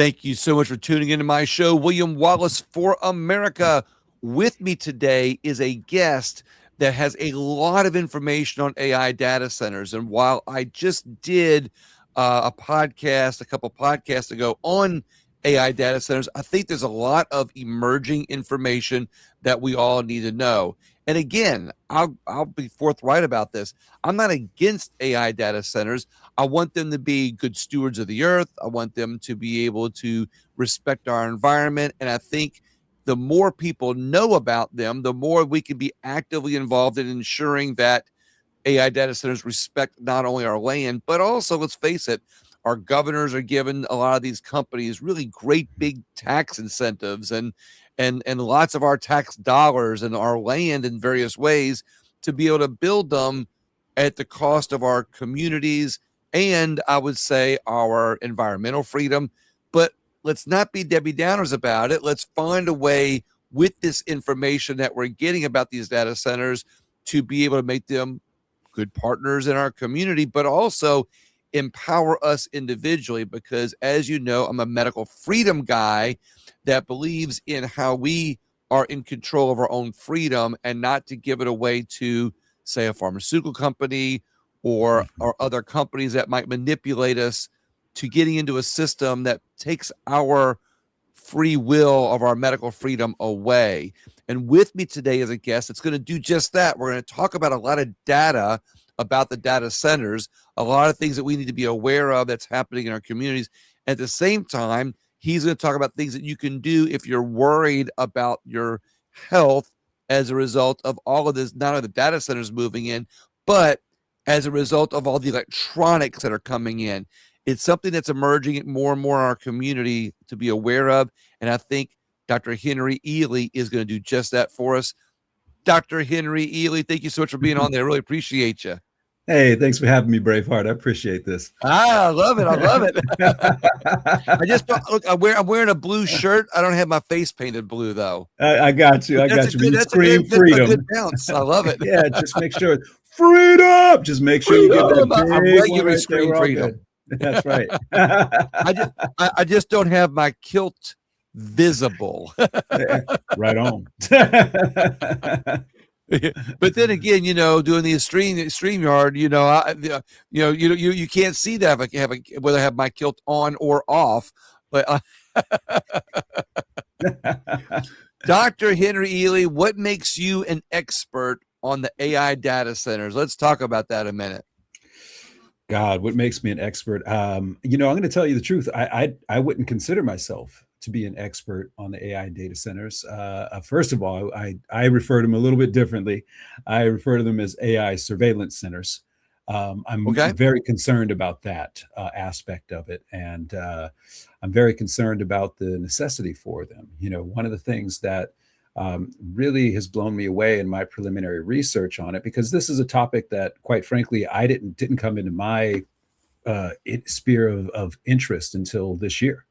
Thank you so much for tuning into my show, William Wallace for America. With me today is a guest that has a lot of information on AI data centers. And while I just did a podcast a couple podcasts ago on AI data centers, I think there's a lot of emerging information that we all need to know. And again, I'll be forthright about this. I'm not against AI data centers. I want them to be good stewards of the earth. I want them to be able to respect our environment. And I think the more people know about them, the more we can be actively involved in ensuring that AI data centers respect not only our land, but also, let's face it, our governors are giving a lot of these companies really great big tax incentives and lots of our tax dollars and our land in various ways to be able to build them at the cost of our communities and I would say our environmental freedom. But let's not be Debbie Downers about it. Let's find a way with this information that we're getting about these data centers to be able to make them good partners in our community, but also empower us individually. Because as you know, I'm a medical freedom guy that believes in how we are in control of our own freedom and not to give it away to, say, a pharmaceutical company or other companies that might manipulate us to getting into a system that takes our free will of our medical freedom away. And with me today as a guest, it's going to do just that. We're going to talk about a lot of data about the data centers, a lot of things that we need to be aware of that's happening in our communities. At the same time, he's going to talk about things that you can do if you're worried about your health as a result of all of this, not only the data centers moving in, but as a result of all the electronics that are coming in. It's something that's emerging more and more in our community to be aware of. And I think Dr. Henry Ealy is going to do just that for us. Dr. Henry Ealy, thank you so much for being on there. I really appreciate you. Hey, thanks for having me, Braveheart. I appreciate this. I love it. I love it. I just look. I'm wearing a blue shirt. I don't have my face painted blue though. I got you. I got you. You scream freedom. A good bounce. I love it. Yeah, just make sure freedom. Just make sure you get that big one right there. We're all good. That's right. I just don't have my kilt visible. Right on. But then again, you know, doing the StreamYard, you can't see that if I have whether I have my kilt on or off. But Dr. Henry Ealy, what makes you an expert on the AI data centers? Let's talk about that a minute. God, what makes me an expert? I'm going to tell you the truth. I wouldn't consider myself to be an expert on the AI data centers. First of all, I refer to them a little bit differently. I refer to them as AI surveillance centers. I'm very concerned about that aspect of it. And I'm very concerned about the necessity for them. You know, one of the things that really has blown me away in my preliminary research on it, because this is a topic that, quite frankly, I didn't come into my sphere of interest until this year.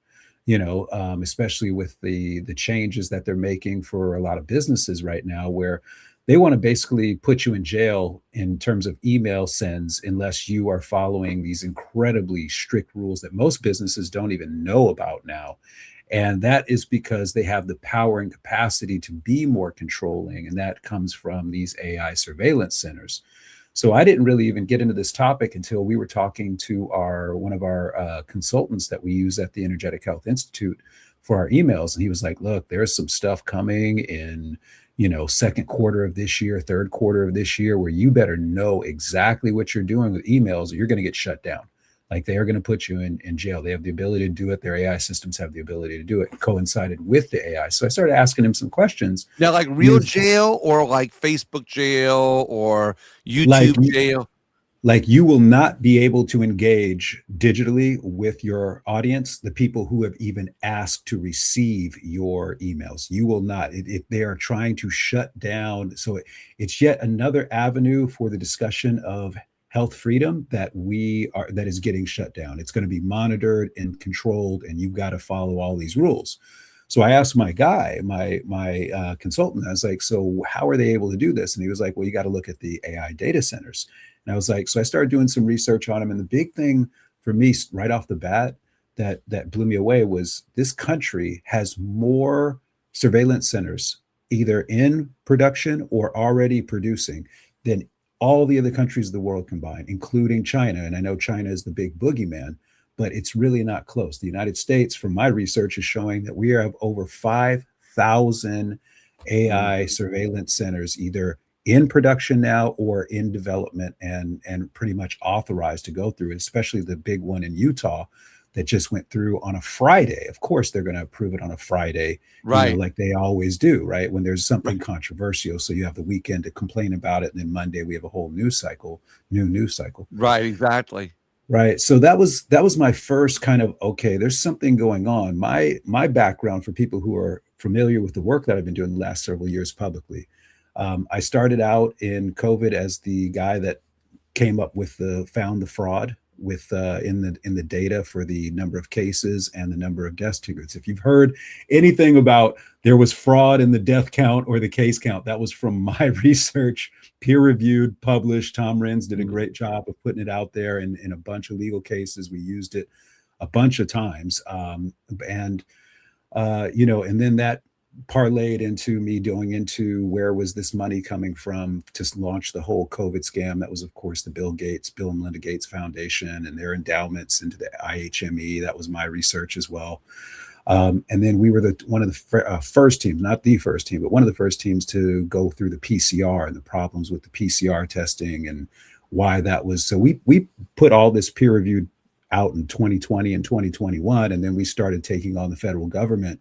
Especially with the changes that they're making for a lot of businesses right now, where they want to basically put you in jail in terms of email sends unless you are following these incredibly strict rules that most businesses don't even know about now. And that is because they have the power and capacity to be more controlling. And that comes from these AI surveillance centers. So I didn't really even get into this topic until we were talking to one of our consultants that we use at the Energetic Health Institute for our emails. And he was like, look, there's some stuff coming in, second quarter of this year, third quarter of this year, where you better know exactly what you're doing with emails or you're going to get shut down. Like, they are going to put you in jail. They have the ability to do it. Their AI systems have the ability to do it, coincided with the AI. So I started asking him some questions. Now, like real jail or like Facebook jail or YouTube jail? Like, you will not be able to engage digitally with your audience, the people who have even asked to receive your emails. You will not. They are trying to shut down. So it's yet another avenue for the discussion of health freedom that is getting shut down. It's going to be monitored and controlled, and you've got to follow all these rules. So I asked my consultant, I was like, so how are they able to do this? And he was like, well, you got to look at the AI data centers. And I was like, so I started doing some research on them. And the big thing for me right off the bat that blew me away was this country has more surveillance centers either in production or already producing than all the other countries of the world combined, including China. And I know China is the big boogeyman, but it's really not close. The United States, from my research, is showing that we have over 5,000 AI Mhm. surveillance centers, either in production now or in development and pretty much authorized to go through it, especially the big one in Utah that just went through on a Friday. Of course, they're going to approve it on a Friday, Right. like they always do, right? When there's Right. something controversial. So you have the weekend to complain about it. And then Monday we have a whole news cycle, new news cycle. Right. Exactly. Right. So that was my first kind of, okay, there's something going on. My background, for people who are familiar with the work that I've been doing the last several years publicly, I started out in COVID as the guy that came up with the found the fraud with in the data for the number of cases and the number of death tickets. If you've heard anything about there was fraud in the death count or the case count, that was from my research, peer reviewed, published. Tom Renz did a Mhm. great job of putting it out there in a bunch of legal cases. We used it a bunch of times, and and then that parlayed into me going into where was this money coming from to launch the whole COVID scam. That was, of course, the Bill and Melinda Gates Foundation and their endowments into the IHME. That was my research as well. And then we were one of the first teams, not the first team, but one of the first teams to go through the PCR and the problems with the PCR testing and why that was. So we put all this peer reviewed out in 2020 and 2021, and then we started taking on the federal government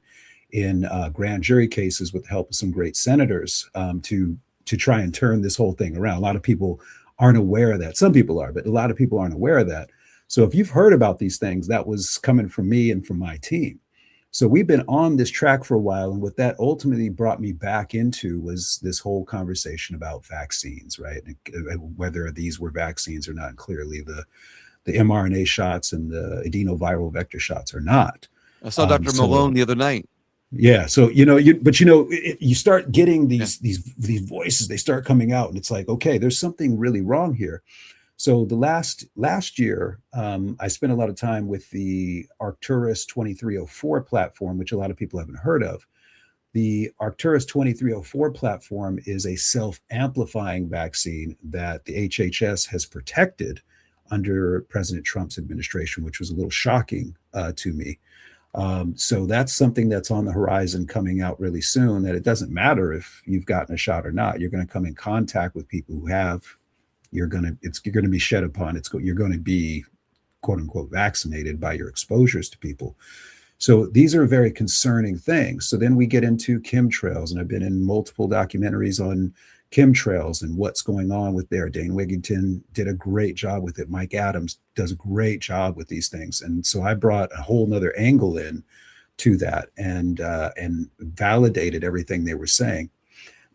in grand jury cases with the help of some great senators, to try and turn this whole thing around. A lot of people aren't aware of that. Some people are, but a lot of people aren't aware of that. So if you've heard about these things, that was coming from me and from my team. So we've been on this track for a while, and what that ultimately brought me back into was this whole conversation about vaccines, right? And whether these were vaccines or not. Clearly, the mRNA shots and the adenoviral vector shots are not. I saw Dr. So Malone the other night. yeah, so you start getting Yeah. these voices. They start coming out, and it's like, okay, there's something really wrong here. So the last year, I spent a lot of time with the Arcturus 2304 platform, which a lot of people haven't heard of. The Arcturus 2304 platform is a self-amplifying vaccine that the HHS has protected under President Trump's administration, which was a little shocking to me. So that's something that's on the horizon, coming out really soon, that it doesn't matter if you've gotten a shot or not. You're going to come in contact with people who have. You're going to be shed upon. You're going to be, quote unquote, vaccinated by your exposures to people. So these are very concerning things. So then we get into chemtrails, and I've been in multiple documentaries on chemtrails and what's going on with there. Dane Wigington did a great job with it. Mike Adams does a great job with these things. And so I brought a whole nother angle in to that, and validated everything they were saying.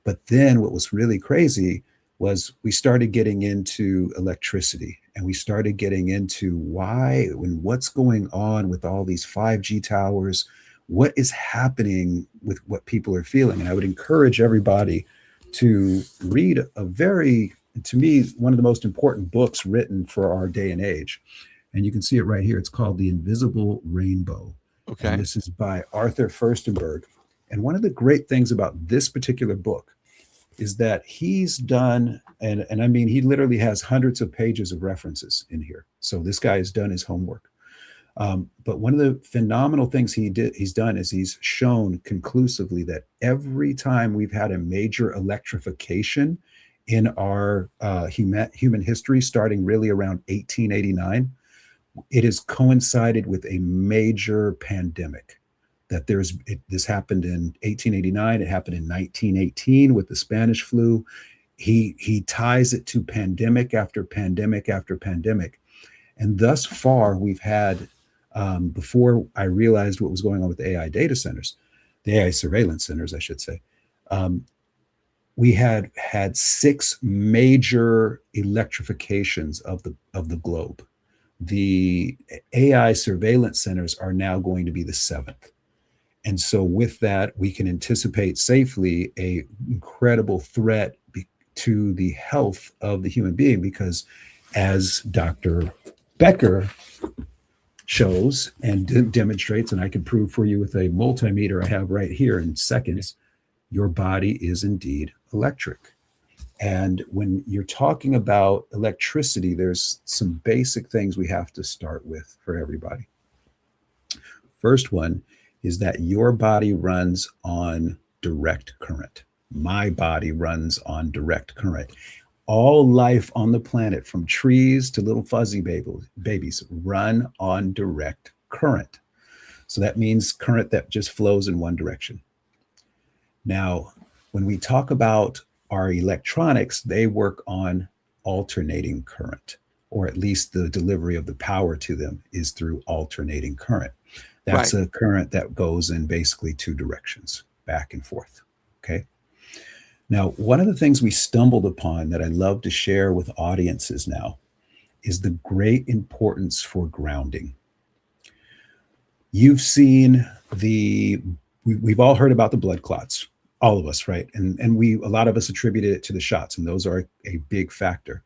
But then what was really crazy was we started getting into electricity, and we started getting into why and what's going on with all these 5G towers, what is happening with what people are feeling. And I would encourage everybody to read a very, to me, one of the most important books written for our day and age. And you can see it right here. It's called The Invisible Rainbow. And Okay. this is by Arthur Firstenberg. And one of the great things about this particular book is that he's done, and I mean, he literally has hundreds of pages of references in here. So this guy has done his homework. But one of the phenomenal things he's done is he's shown conclusively that every time we've had a major electrification in our human history, starting really around 1889, it has coincided with a major pandemic. This happened in 1889. It happened in 1918 with the Spanish flu. He ties it to pandemic after pandemic after pandemic, and thus far we've had, before I realized what was going on with the AI data centers, the AI surveillance centers, I should say. Um, we had six major electrifications of the globe. The AI surveillance centers are now going to be the seventh. And so with that, we can anticipate safely a incredible threat to the health of the human being, because as Dr. Becker shows and demonstrates, and I can prove for you with a multimeter I have right here in seconds, your body is indeed electric. And when you're talking about electricity, there's some basic things we have to start with for everybody. First one is that your body runs on direct current. My body runs on direct current. All life on the planet, from trees to little fuzzy babies, run on direct current. So that means current that just flows in one direction. Now, when we talk about our electronics, they work on alternating current, or at least the delivery of the power to them is through alternating current. That's Right. a current that goes in basically two directions, back and forth. Okay. Now, one of the things we stumbled upon that I love to share with audiences now is the great importance for grounding. You've seen we've all heard about the blood clots, all of us, right? And a lot of us attributed it to the shots, and those are a big factor.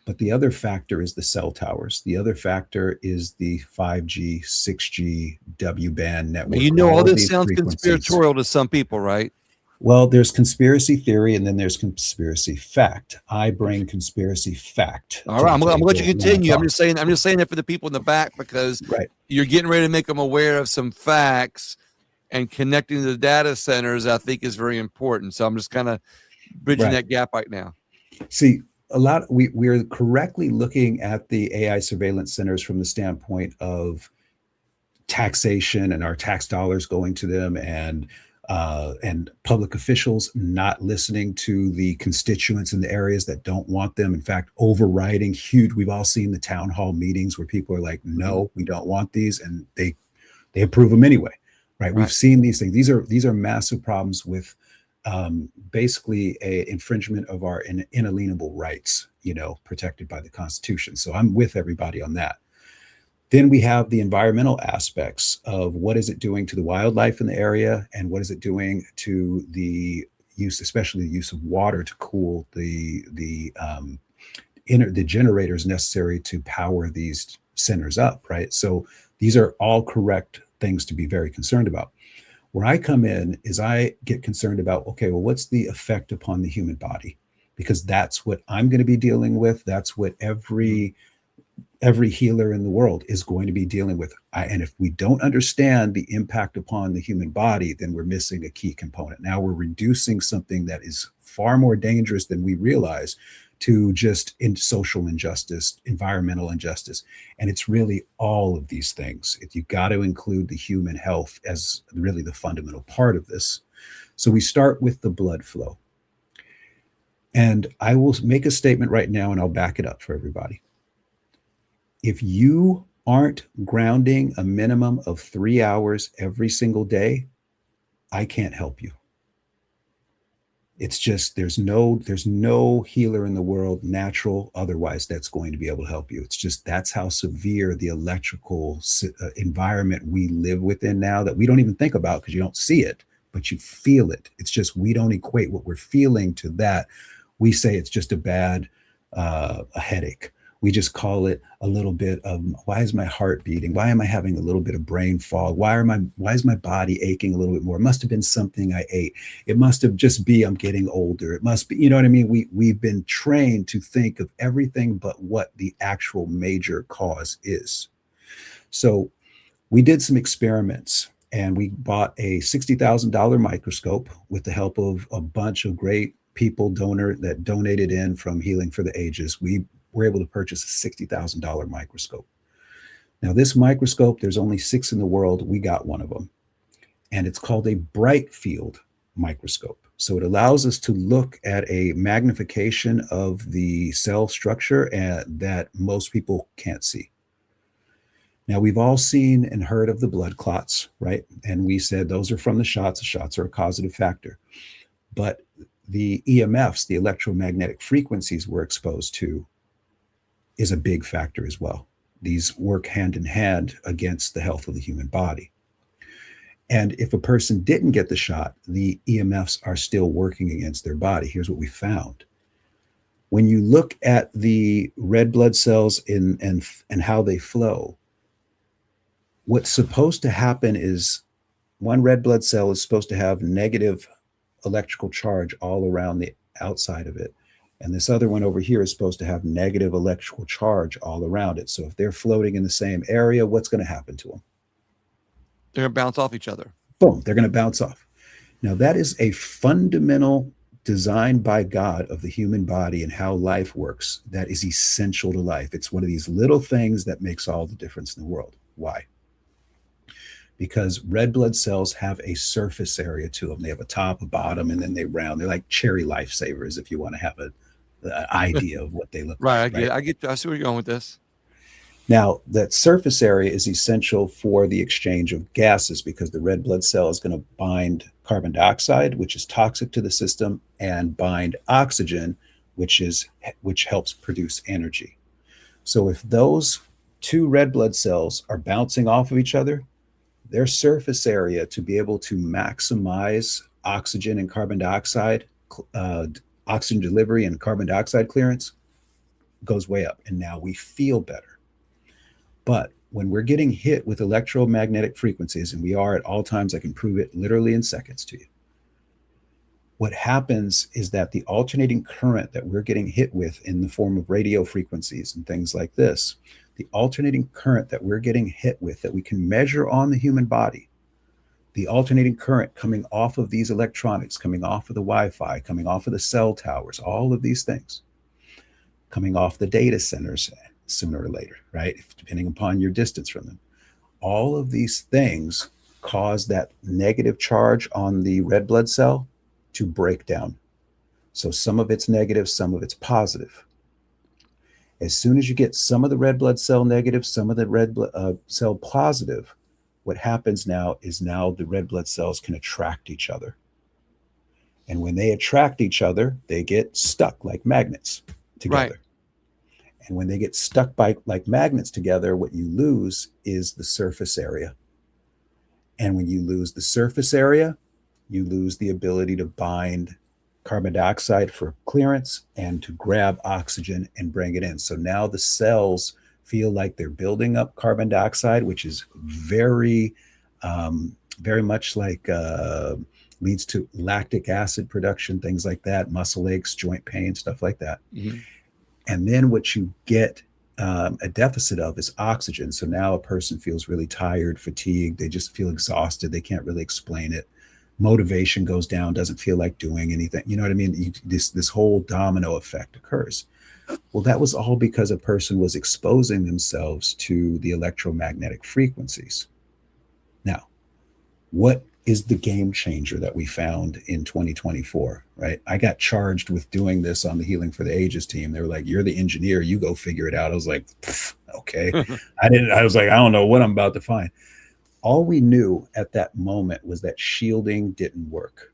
But the other factor is the cell towers. The other factor is the 5G, 6G, W band network, You know, all all of this these sounds frequencies. conspiratorial to some people, right? Well, there's conspiracy theory and then there's conspiracy fact. I bring conspiracy fact All to right, the I'm gonna let you table when I continue. talk. I'm just saying that for the people in the back because Right. you're getting ready to make them aware of some facts and connecting to the data centers. I think is very important. So I'm just kind of bridging Right. that gap right now. See, we're correctly looking at the AI surveillance centers from the standpoint of taxation and our tax dollars going to them, and public officials not listening to the constituents in the areas that don't want them. In fact, overriding huge. We've all seen the town hall meetings where people are like, Mm-hmm. "No, we don't want these," and they approve them anyway, right? We've Right. seen these things. These are massive problems with basically a infringement of our inalienable rights, protected by the Constitution. So I'm with everybody on that. Then we have the environmental aspects of what is it doing to the wildlife in the area, and what is it doing to the use, especially the use of water to cool the generators necessary to power these centers up, right? So these are all correct things to be very concerned about. Where I come in is I get concerned about, okay, well, what's the effect upon the human body? Because that's what I'm going to be dealing with. That's what every healer in the world is going to be dealing with. And if we don't understand the impact upon the human body, then we're missing a key component. Now we're reducing something that is far more dangerous than we realize to just in social injustice, environmental injustice. And it's really all of these things. You've got to include the human health as really the fundamental part of this. So we start with the blood flow. And I will make a statement right now and I'll back it up for everybody. If you aren't grounding a minimum of 3 hours every single day, I can't help you. It's just there's no healer in the world, natural, otherwise, that's going to be able to help you. It's just that's how severe the electrical environment we live within now, that we don't even think about because you don't see it, but you feel it. It's just we don't equate what we're feeling to that. We say it's just a headache. We just call it a little bit of, why is my heart beating? Why am I having a little bit of brain fog? Why is my body aching a little bit more? It must have been something I ate. It must have just be I'm getting older. It must be, you know what I mean? We've been trained to think of everything but what the actual major cause is. So we did some experiments and we bought a $60,000 microscope with the help of a bunch of great people that donated in from Healing for the Ages. We were able to purchase a $60,000 microscope. Now, this microscope, there's only 6 in the world. We got one of them. And it's called a bright field microscope. So it allows us to look at a magnification of the cell structure that most people can't see. Now, we've all seen and heard of the blood clots, right? And we said those are from the shots. The shots are a causative factor. But the EMFs, the electromagnetic frequencies we're exposed to, is a big factor as well. These work hand in hand against the health of the human body. And if a person didn't get the shot, the EMFs are still working against their body. Here's what we found. When you look at the red blood cells and how they flow, What's supposed to happen is one red blood cell is supposed to have negative electrical charge all around the outside of it. And this other one over here is supposed to have negative electrical charge all around it. So if they're floating in the same area, what's going to happen to them? They're gonna bounce off each other. Boom, they're going to bounce off. Now, that is a fundamental design by God of the human body and how life works that is essential to life. It's one of these little things that makes all the difference in the world. Why? Because red blood cells have a surface area to them. They have a top, a bottom, and then they round. They're like cherry lifesavers, if you want to have an idea of what they look Right. like, right? I see where you're going with this. Now, that surface area is essential for the exchange of gases because the red blood cell is going to bind carbon dioxide, which is toxic to the system, and bind oxygen, which helps produce energy. So if those two red blood cells are bouncing off of each other, their surface area to be able to maximize oxygen and carbon dioxide, oxygen delivery and carbon dioxide clearance goes way up. And now we feel better. But when we're getting hit with electromagnetic frequencies, and we are at all times, I can prove it literally in seconds to you. What happens is that the alternating current that we're getting hit with in the form of radio frequencies and things like this, the alternating current that we're getting hit with that we can measure on the human body, the alternating current coming off of these electronics, coming off of the Wi-Fi, coming off of the cell towers, all of these things, coming off the data centers sooner or later, right? Depending upon your distance from them. All of these things cause that negative charge on the red blood cell to break down. So some of it's negative, some of it's positive. As soon as you get some of the red blood cell negative, some of the red blood cell positive, what happens now is the red blood cells can attract each other. And when they attract each other, they get stuck like magnets together. Right. And when they get stuck like magnets together, what you lose is the surface area. And when you lose the surface area, you lose the ability to bind carbon dioxide for clearance and to grab oxygen and bring it in. So now the cells feel like they're building up carbon dioxide, which is very, very much like leads to lactic acid production, things like that, muscle aches, joint pain, stuff like that. Mm-hmm. And then what you get a deficit of is oxygen. So now a person feels really tired, fatigued. They just feel exhausted. They can't really explain it. Motivation goes down, doesn't feel like doing anything. You know what I mean? This whole domino effect occurs. Well, that was all because a person was exposing themselves to the electromagnetic frequencies. Now, what is the game changer that we found in 2024, right? I got charged with doing this on the Healing for the Ages team. They were like, you're the engineer, you go figure it out. I was like, okay. I was like, I don't know what I'm about to find. All we knew at that moment was that shielding didn't work.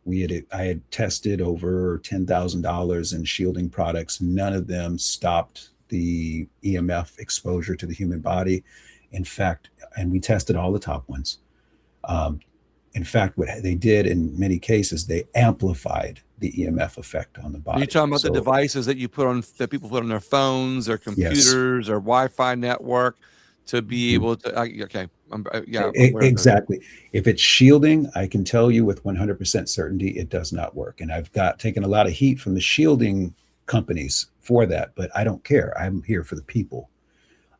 I had tested over $10,000 in shielding products. None of them stopped the EMF exposure to the human body. In fact, and we tested all the top ones. In fact, what they did in many cases, they amplified the EMF effect on the body. You're talking about the devices that people put on their phones, their computers, or Wi-Fi network to be able to. Okay, exactly. If it's shielding, I can tell you with 100% certainty it does not work. And I've taken a lot of heat from the shielding companies for that, but I don't care. I'm here for the people.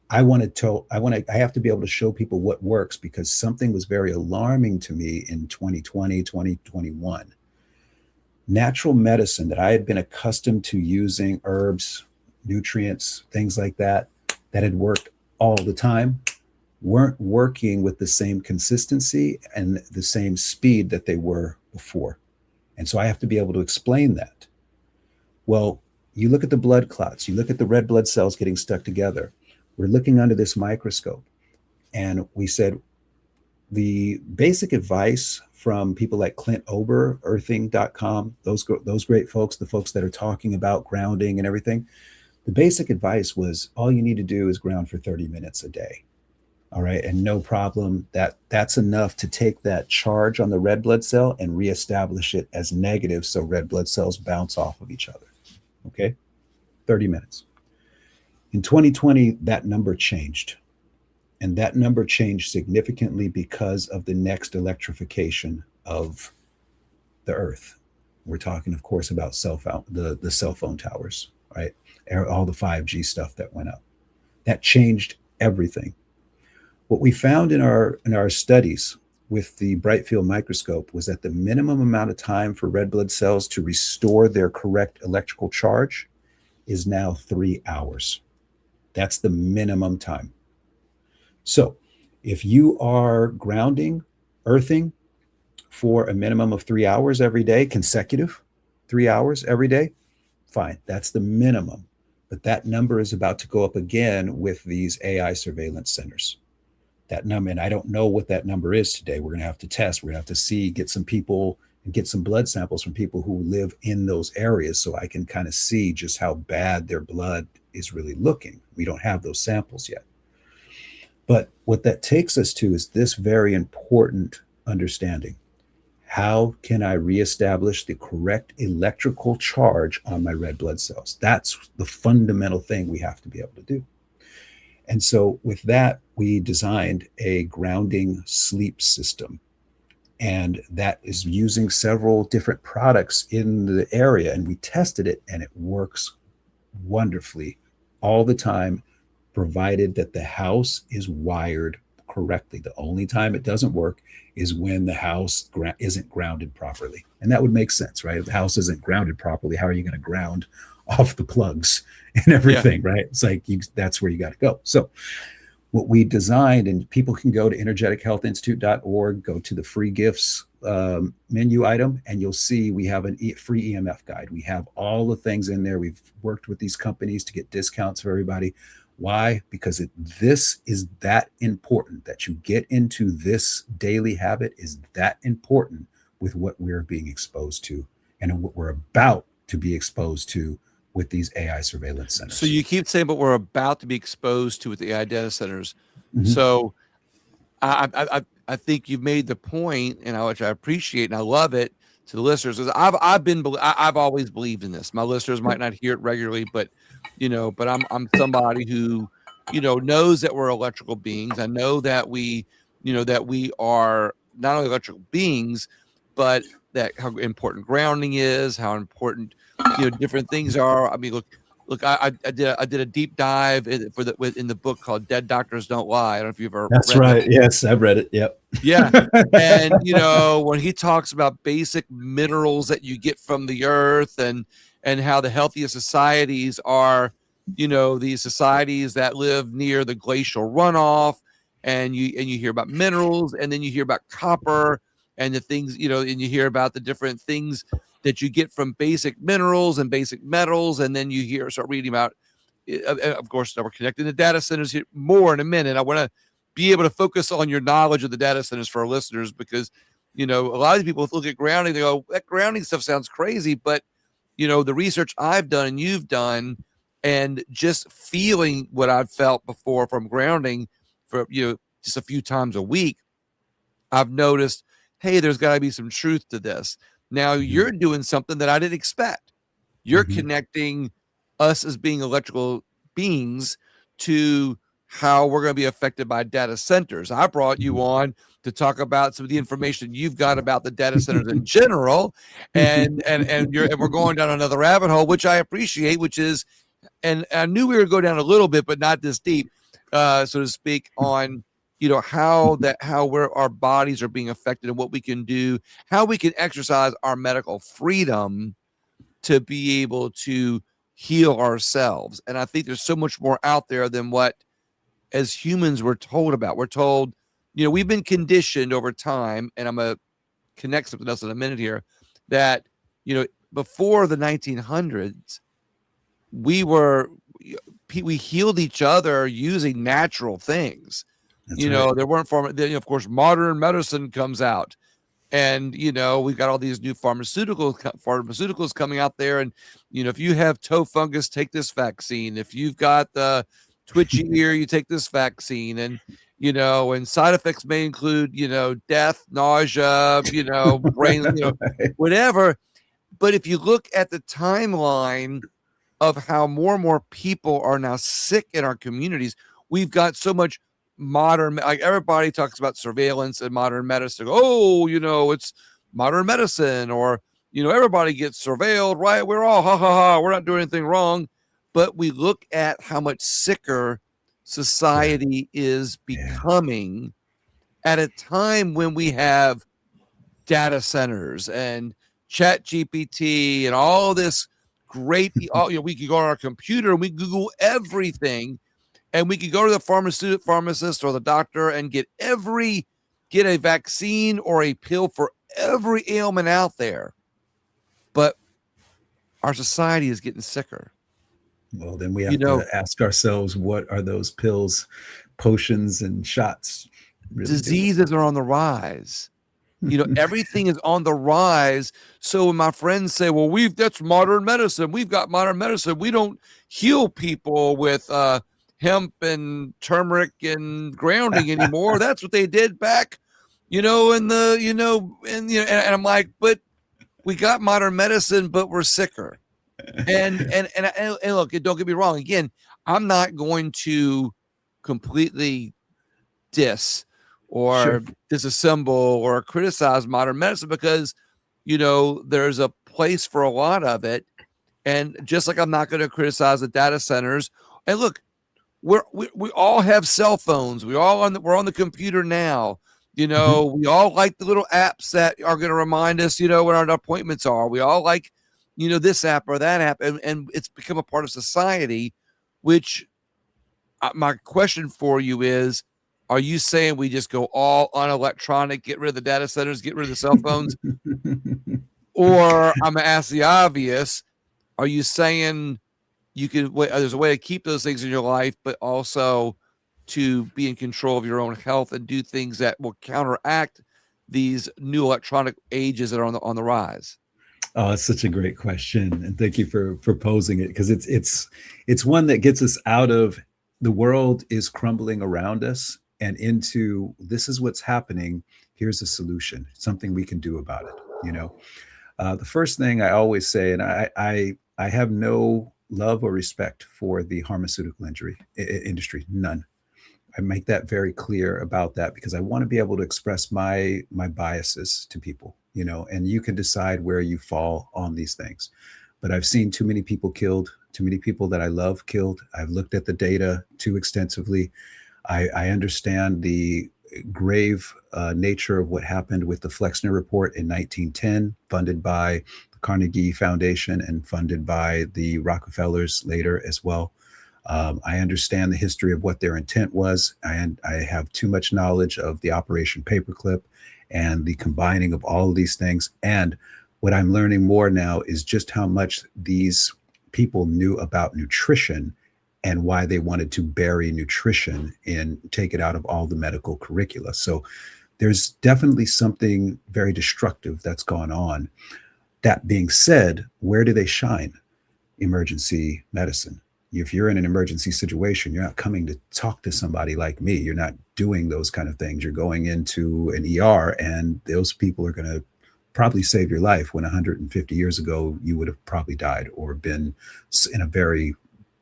I have to be able to show people what works because something was very alarming to me in 2020, 2021. Natural medicine that I had been accustomed to using, herbs, nutrients, things like that had worked all the time, weren't working with the same consistency and the same speed that they were before. And so I have to be able to explain that. Well, you look at the blood clots, you look at the red blood cells getting stuck together. We're looking under this microscope, and we said the basic advice from people like Clint Ober, earthing.com, those great folks, the folks that are talking about grounding and everything, the basic advice was all you need to do is ground for 30 minutes a day. All right. And no problem. That's enough to take that charge on the red blood cell and reestablish it as negative so red blood cells bounce off of each other. Okay. 30 minutes. In 2020, that number changed. And that number changed significantly because of the next electrification of the earth. We're talking, of course, about the cell phone towers, right? All the 5G stuff that went up. That changed everything. What we found in our studies with the bright field microscope was that the minimum amount of time for red blood cells to restore their correct electrical charge is now 3 hours. That's the minimum time. So if you are grounding, earthing for a minimum of 3 hours every day, consecutive 3 hours every day, fine. That's the minimum. But that number is about to go up again with these AI surveillance centers. That number, and I don't know what that number is today. We're going to have to test. We're going to have to see, get some people and get some blood samples from people who live in those areas so I can kind of see just how bad their blood is really looking. We don't have those samples yet. But what that takes us to is this very important understanding. How can I reestablish the correct electrical charge on my red blood cells? That's the fundamental thing we have to be able to do. And so with that, we designed a grounding sleep system. And that is using several different products in the area. And we tested it and it works wonderfully all the time, provided that the house is wired correctly. The only time it doesn't work is when the house isn't grounded properly. And that would make sense, right? If the house isn't grounded properly, how are you going to ground off the plugs and everything, right? It's like that's where you got to go. So what we designed, and people can go to energetichealthinstitute.org, go to the free gifts menu item, and you'll see we have a free EMF guide. We have all the things in there. We've worked with these companies to get discounts for everybody. Why? Because this is that important, that you get into this daily habit is that important with what we're being exposed to and what we're about to be exposed to with these AI surveillance centers. So you keep saying, but we're about to be exposed to with the AI data centers. Mhm. So I think you've made the point, and which I appreciate and I love it to the listeners. I've always believed in this. My listeners might not hear it regularly, but I'm somebody who knows that we're electrical beings. I know that we are not only electrical beings, but that how important grounding is, how important different things are. I mean, look, I did a deep dive in the book called Dead Doctors Don't Lie. I don't know if you've ever That's read right. that. Yes, I've read it. Yep. Yeah. And when he talks about basic minerals that you get from the earth and how the healthiest societies are, these societies that live near the glacial runoff, and you hear about minerals, and then you hear about copper and the things, and you hear about the different things that you get from basic minerals and basic metals, and then you start reading about, of course, now we're connecting the data centers here more in a minute. I want to be able to focus on your knowledge of the data centers for our listeners, because a lot of people look at grounding, they go, that grounding stuff sounds crazy, but the research I've done and you've done, and just feeling what I've felt before from grounding for just a few times a week, I've noticed, hey, there's got to be some truth to this. Now you're doing something that I didn't expect. You're connecting us as being electrical beings to how we're going to be affected by data centers. I brought you on to talk about some of the information you've got about the data centers in general, and we're going down another rabbit hole, which I appreciate, which is, and I knew we were going down a little bit, but not this deep, so to speak, on how our bodies are being affected and what we can do, how we can exercise our medical freedom to be able to heal ourselves. And I think there's so much more out there than what as humans we're told about. We're told, we've been conditioned over time, and I'm going to connect something else in a minute here, that before the 1900s, we healed each other using natural things. That's right. There weren't of course modern medicine comes out, and we've got all these new pharmaceuticals coming out there, and if you have toe fungus, take this vaccine. If you've got the twitchy ear, you take this vaccine, and and side effects may include death, nausea, brain, whatever. But if you look at the timeline of how more and more people are now sick in our communities, we've got so much modern, like everybody talks about surveillance and modern medicine. Oh, it's modern medicine, or everybody gets surveilled, right? We're all ha ha ha, we're not doing anything wrong. But we look at how much sicker Yeah. society is Yeah. becoming at a time when we have data centers and chat GPT and all this great, we could go on our computer and we Google everything, and we could go to the pharmacist or the doctor and get a vaccine or a pill for every ailment out there. But our society is getting sicker. Well, then we You have know, to ask ourselves, what are those pills, potions, and shots really doing? diseases are on the rise. Everything is on the rise. So when my friends say, well, that's modern medicine. We've got modern medicine. We don't heal people with hemp and turmeric and grounding anymore. That's what they did back, in the, and I'm like, but we got modern medicine, but we're sicker. And look, don't get me wrong. Again, I'm not going to completely diss Sure. or disassemble or criticize modern medicine, because there's a place for a lot of it. And just like I'm not going to criticize the data centers. And look, we all have cell phones. We're on the computer now. Mhm. We all like the little apps that are going to remind us, when our appointments are. We all like, this app or that app, and it's become a part of society. Which my question for you is, are you saying we just go all on electronic, get rid of the data centers, get rid of the cell phones? Or I'm going to ask the obvious, are you saying there's a way to keep those things in your life, but also to be in control of your own health and do things that will counteract these new electronic ages that are on the rise? Oh, it's such a great question, and thank you for posing it, because it's one that gets us out of the world is crumbling around us and into this is what's happening. Here's a solution, something we can do about it. The first thing I always say, and I have no love or respect for the pharmaceutical industry, none. I make that very clear about that because I want to be able to express my biases to people, and you can decide where you fall on these things. But I've seen too many people killed, too many people that I love killed. I've looked at the data too extensively. I understand the grave nature of what happened with the Flexner Report in 1910, funded by the Carnegie Foundation and funded by the Rockefellers later as well. I understand the history of what their intent was, and I have too much knowledge of the Operation Paperclip and the combining of all of these things. And what I'm learning more now is just how much these people knew about nutrition and why they wanted to bury nutrition and take it out of all the medical curricula. So there's definitely something very destructive that's gone on. That being said, where do they shine? Emergency medicine. If you're in an emergency situation, you're not coming to talk to somebody like me. You're not doing those kind of things. You're going into an ER, and those people are going to probably save your life when 150 years ago you would have probably died or been in a very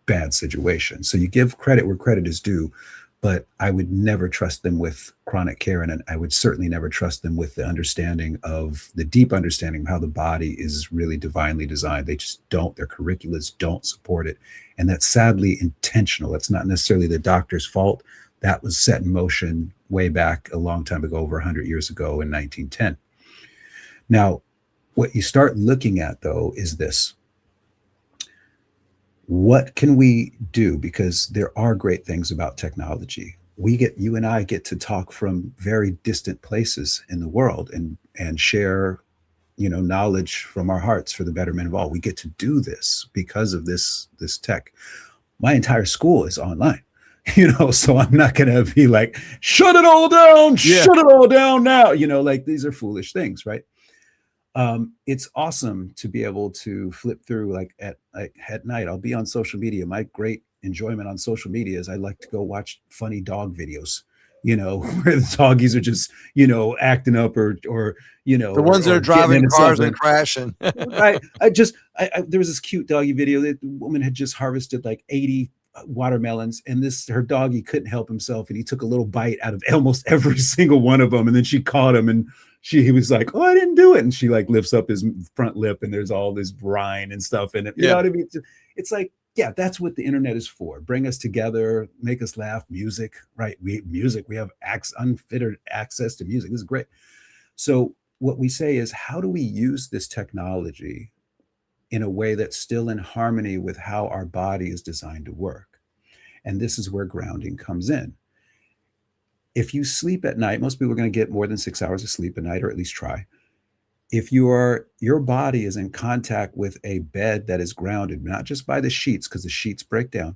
bad situation. So you give credit where credit is due, but I would never trust them with chronic care. And I would certainly never trust them with the deep understanding of how the body is really divinely designed. They just don't, their curriculums don't support it. And that's sadly intentional. It's not necessarily the doctor's fault. That was set in motion way back a long time ago, over 100 years ago in 1910. Now, what you start looking at, though, is this. What can we do? Because there are great things about technology. You and I get to talk from very distant places in the world and share, knowledge from our hearts for the betterment of all. We get to do this because of this tech. My entire school is online, so I'm not going to be like, shut it all down, Yeah. shut it all down now. Like these are foolish things, right? It's awesome to be able to flip through like at night. I'll be on social media. My great enjoyment on social media is I like to go watch funny dog videos, where the doggies are just, acting up or The ones that or are getting driving into cars something. and crashing. Right. There was this cute doggy video that the woman had just harvested like 80 watermelons, and this her doggy couldn't help himself, and he took a little bite out of almost every single one of them, and then she caught him, and he was like, "Oh, I didn't do it," and she like lifts up his front lip, and there's all this brine and stuff in it. You know Yeah. what I mean? It's like, yeah, that's what the internet is for. Bring us together, make us laugh. Music, right? We have unfettered access to music. This is great. So what we say is, how do we use this technology in a way that's still in harmony with how our body is designed to work? And this is where grounding comes in. If you sleep at night, most people are going to get more than 6 hours of sleep a night, or at least try. If your body is in contact with a bed that is grounded, not just by the sheets, because the sheets break down,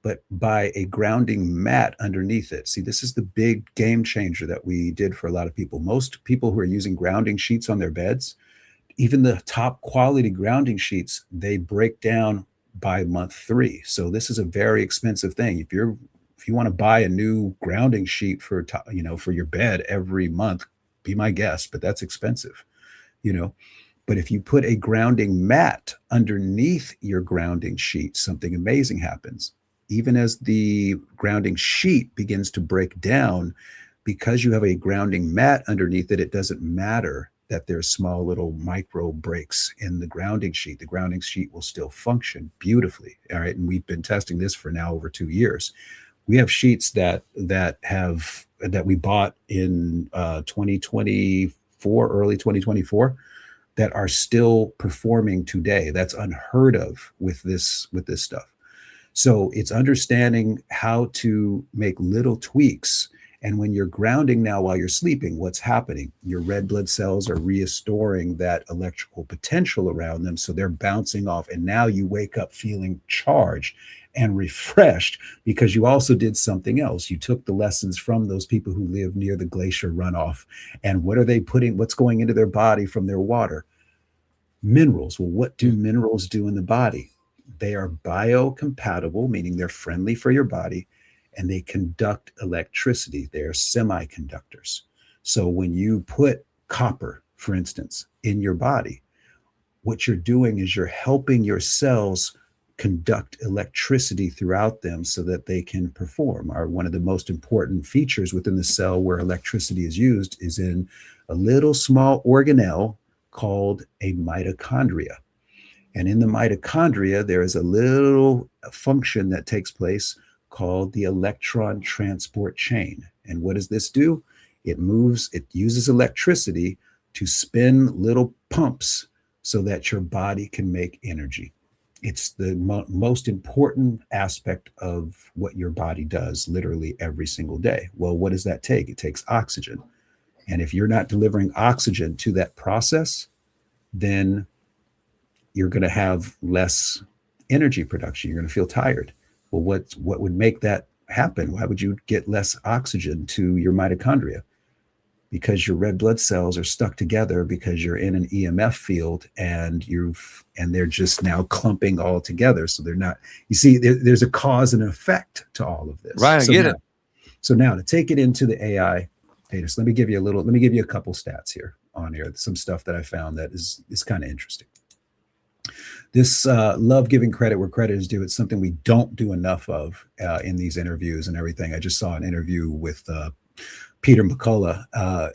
but by a grounding mat underneath it. See, this is the big game changer that we did for a lot of people. Most people who are using grounding sheets on their beds, even the top quality grounding sheets, they break down by month 3. So this is a very expensive thing. If you want to buy a new grounding sheet for for your bed every month, be my guest, but that's expensive, you know. But if you put a grounding mat underneath your grounding sheet, something amazing happens. Even as the grounding sheet begins to break down, because you have a grounding mat underneath it, it doesn't matter that there's small little micro breaks in the grounding sheet. The grounding sheet will still function beautifully. All right. And we've been testing this for now over 2 years. We have sheets that we bought in 2024, early 2024, that are still performing today. That's unheard of with this stuff. So it's understanding how to make little tweaks. And when you're grounding now while you're sleeping, what's happening? Your red blood cells are restoring that electrical potential around them. So they're bouncing off. And now you wake up feeling charged and refreshed, because you also did something else. You took the lessons from those people who live near the glacier runoff. And what are they putting? What's going into their body from their water? Minerals. Well, what do minerals do in the body? They are biocompatible, meaning they're friendly for your body, and they conduct electricity. They are semiconductors. So when you put copper, for instance, in your body, what you're doing is you're helping your cells conduct electricity throughout them so that they can perform. One of the most important features within the cell where electricity is used is in a little small organelle called a mitochondria. And in the mitochondria, there is a little function that takes place called the electron transport chain. And what does this do? It uses electricity to spin little pumps so that your body can make energy. It's the most important aspect of what your body does literally every single day. Well, what does that take? It takes oxygen. And if you're not delivering oxygen to that process, then you're going to have less energy production. You're going to feel tired. Well, what would make that happen? Why would you get less oxygen to your mitochondria? Because your red blood cells are stuck together because you're in an EMF field, and they're just now clumping all together. So they're not. You see, there's a cause and effect to all of this. Right, I get it. So now to take it into the AI data. So let me give you a couple stats here on here. Some stuff that I found that is kind of interesting. This love giving credit where credit is due. It's something we don't do enough of in these interviews and everything. I just saw an interview with Peter McCullough,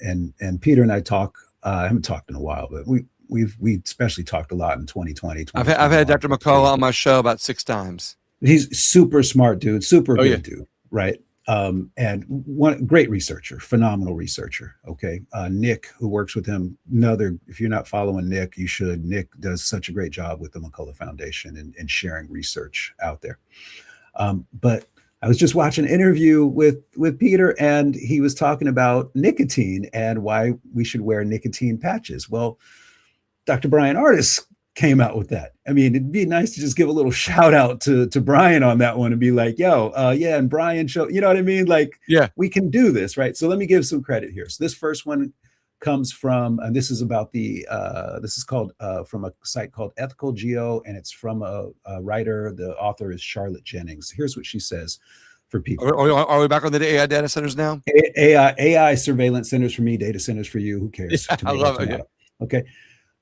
and Peter and I talk. I haven't talked in a while, but we especially talked a lot in 2020. I've had Dr. McCullough on my show about 6 times. He's super smart dude, super good dude, right? And one great researcher, phenomenal researcher. Okay. Nick, who works with him, if you're not following Nick, you should. Nick does such a great job with the McCullough Foundation and sharing research out there. But I was just watching an interview with Peter, and he was talking about nicotine and why we should wear nicotine patches. Well, Dr. Brian Artis came out with that. I mean, it'd be nice to just give a little shout out to Brian on that one and be like, yo, yeah, and Brian you know what I mean? Like, yeah, we can do this, right? So let me give some credit here. So this first one comes from, and this is about this is called from a site called Ethical Geo, and it's from a writer. The author is Charlotte Jennings. Here's what she says for people. Are we back on the AI data centers now? AI surveillance centers for me, data centers for you. Who cares? Yeah, I love it. Yeah. Okay.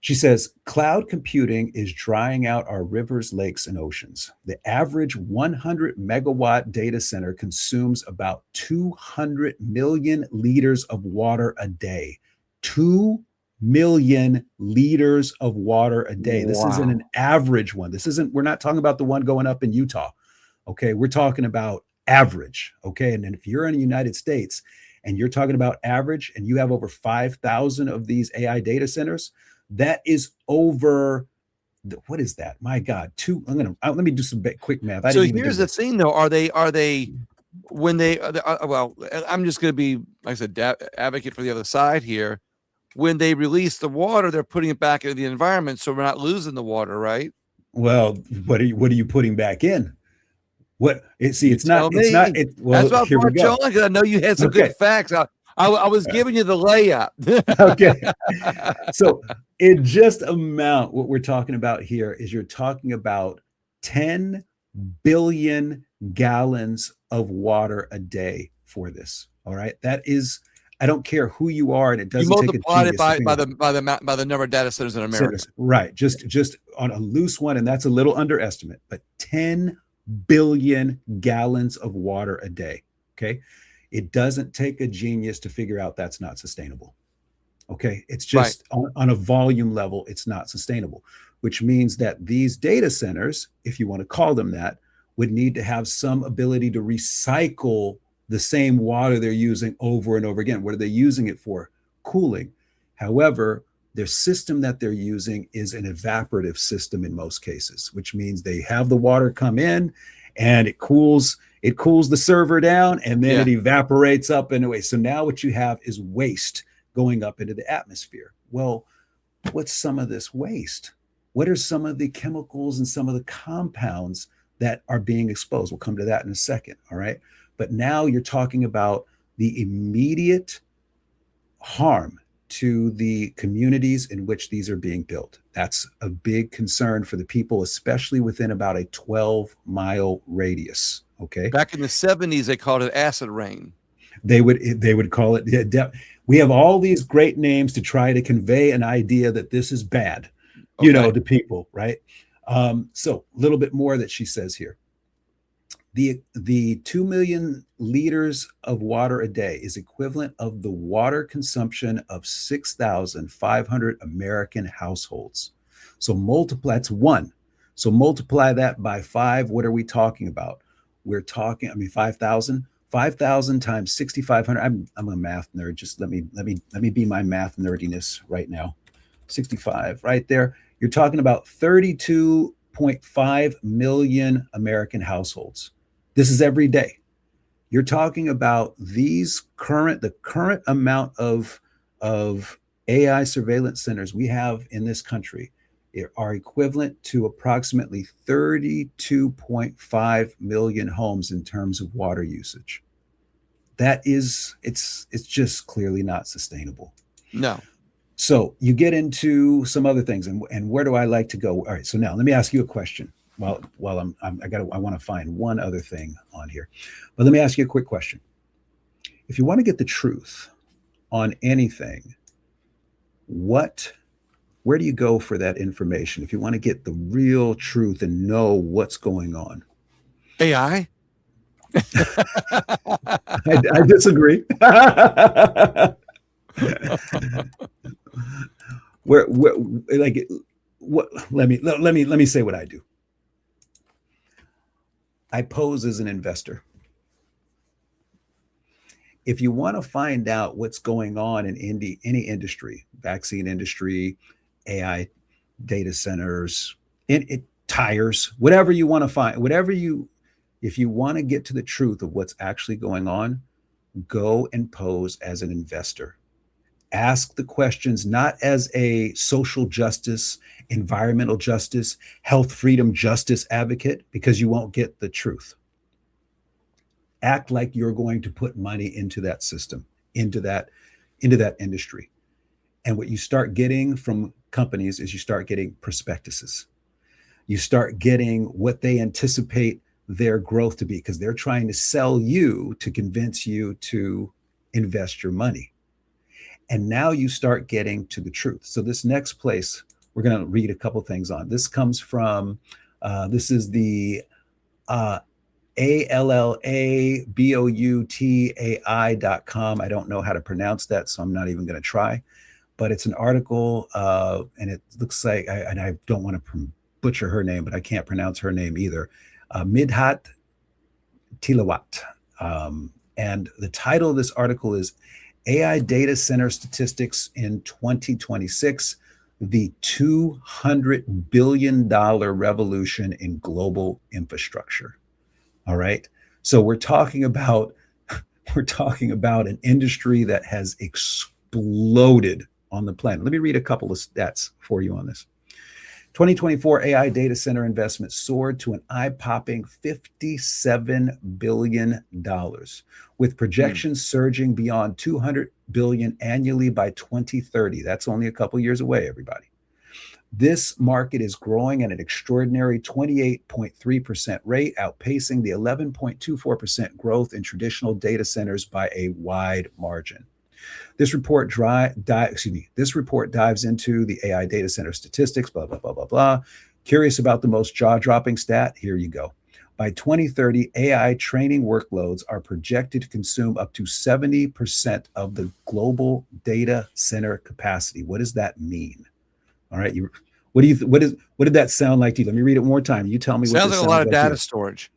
She says, cloud computing is drying out our rivers, lakes, and oceans. The average 100 megawatt data center consumes about 200 million liters of water a day. 2 million liters of water a day. This isn't an Wow. average one. We're not talking about the one going up in Utah. Okay. We're talking about average. Okay. And then if you're in the United States and you're talking about average and you have over 5,000 of these AI data centers, that is over, what is that? My God, let me do some quick math. I So didn't even do here's the this. thing, though. Are they when they well? I'm just going to be, like I said, advocate for the other side here. When they release the water, they're putting it back into the environment, so we're not losing the water, right? Well, what are you putting back in? See, You tell it's not, me. it, That's well, why I here we brought you go. on, because I know you had some good Okay. facts. I was giving you the layup. Okay. So in just amount, what we're talking about here is you're talking about 10 billion gallons of water a day for this. All right. That is, I don't care who you are, and it You doesn't take a multiplied it genius to by figure out. the number of data centers in America. Right. Just on a loose one, and that's a little underestimate, but 10 billion gallons of water a day. Okay. It doesn't take a genius to figure out that's not sustainable. Okay. It's Right. just on a volume level, it's not sustainable, which means that these data centers, if you want to call them that, would need to have some ability to recycle the same water they're using over and over again. What are they using it for? Cooling. However, their system that they're using is an evaporative system in most cases, which means they have the water come in and it cools the server down, and then it Yeah. evaporates up anyway. So now what you have is waste going up into the atmosphere. Well, what's some of this waste? What are some of the chemicals and some of the compounds that are being exposed? We'll come to that in a second. All right. But now you're talking about the immediate harm to the communities in which these are being built. That's a big concern for the people, especially within about a 12-mile radius. Okay. Back in the 70s, they called it acid rain. They would call it, we have all these great names to try to convey an idea that this is bad, Okay. to people, right? So a little bit more that she says here. The 2 million liters of water a day is equivalent of the water consumption of 6,500 American households. So multiply, that's one. So multiply that by five. What are we talking about? We're talking, 5,000. 5,000 times 6,500. I'm a math nerd. Just let me be my math nerdiness right now. 65 right there. You're talking about 32.5 million American households. This is every day. You're talking about the current amount of AI surveillance centers we have in this country are equivalent to approximately 32.5 million homes in terms of water usage. It's just clearly not sustainable. No. So you get into some other things, and where do I like to go? All right, so now let me ask you a question. While I want to find one other thing on here, but let me ask you a quick question. If you want to get the truth on anything, where do you go for that information? If you want to get the real truth and know what's going on, AI. I disagree. where like what? Let me say what I do. I pose as an investor. If you want to find out what's going on in any industry, vaccine industry, AI data centers, tires, whatever you want to find, if you want to get to the truth of what's actually going on, go and pose as an investor. Ask the questions not as a social justice, environmental justice, health freedom justice advocate, because you won't get the truth. Act like you're going to put money into that system, into that industry. And what you start getting from companies is you start getting prospectuses. You start getting what they anticipate their growth to be, because they're trying to sell you to convince you to invest your money. And now you start getting to the truth. So this next place, we're going to read a couple things on. This comes from, this is the ALLABOUTAI.com. I don't know how to pronounce that, so I'm not even going to try. But it's an article, and it looks like, and I don't want to butcher her name, but I can't pronounce her name either. Midhat Tilawat. And the title of this article is AI Data Center Statistics in 2026, the $200 billion revolution in global infrastructure. All right. So we're talking about an industry that has exploded on the planet. Let me read a couple of stats for you on this. 2024 AI data center investment soared to an eye-popping $57 billion, with projections surging beyond $200 billion annually by 2030. That's only a couple years away, everybody. This market is growing at an extraordinary 28.3% rate, outpacing the 11.24% growth in traditional data centers by a wide margin. This report dives into the AI data center statistics, blah, blah, blah, blah, blah. Curious about the most jaw-dropping stat? Here you go. By 2030, AI training workloads are projected to consume up to 70% of the global data center capacity. What does that mean? All right, what did that sound like to you? Let me read it one more time. You tell me what Sounds this like a sounds lot of like to data you. storage.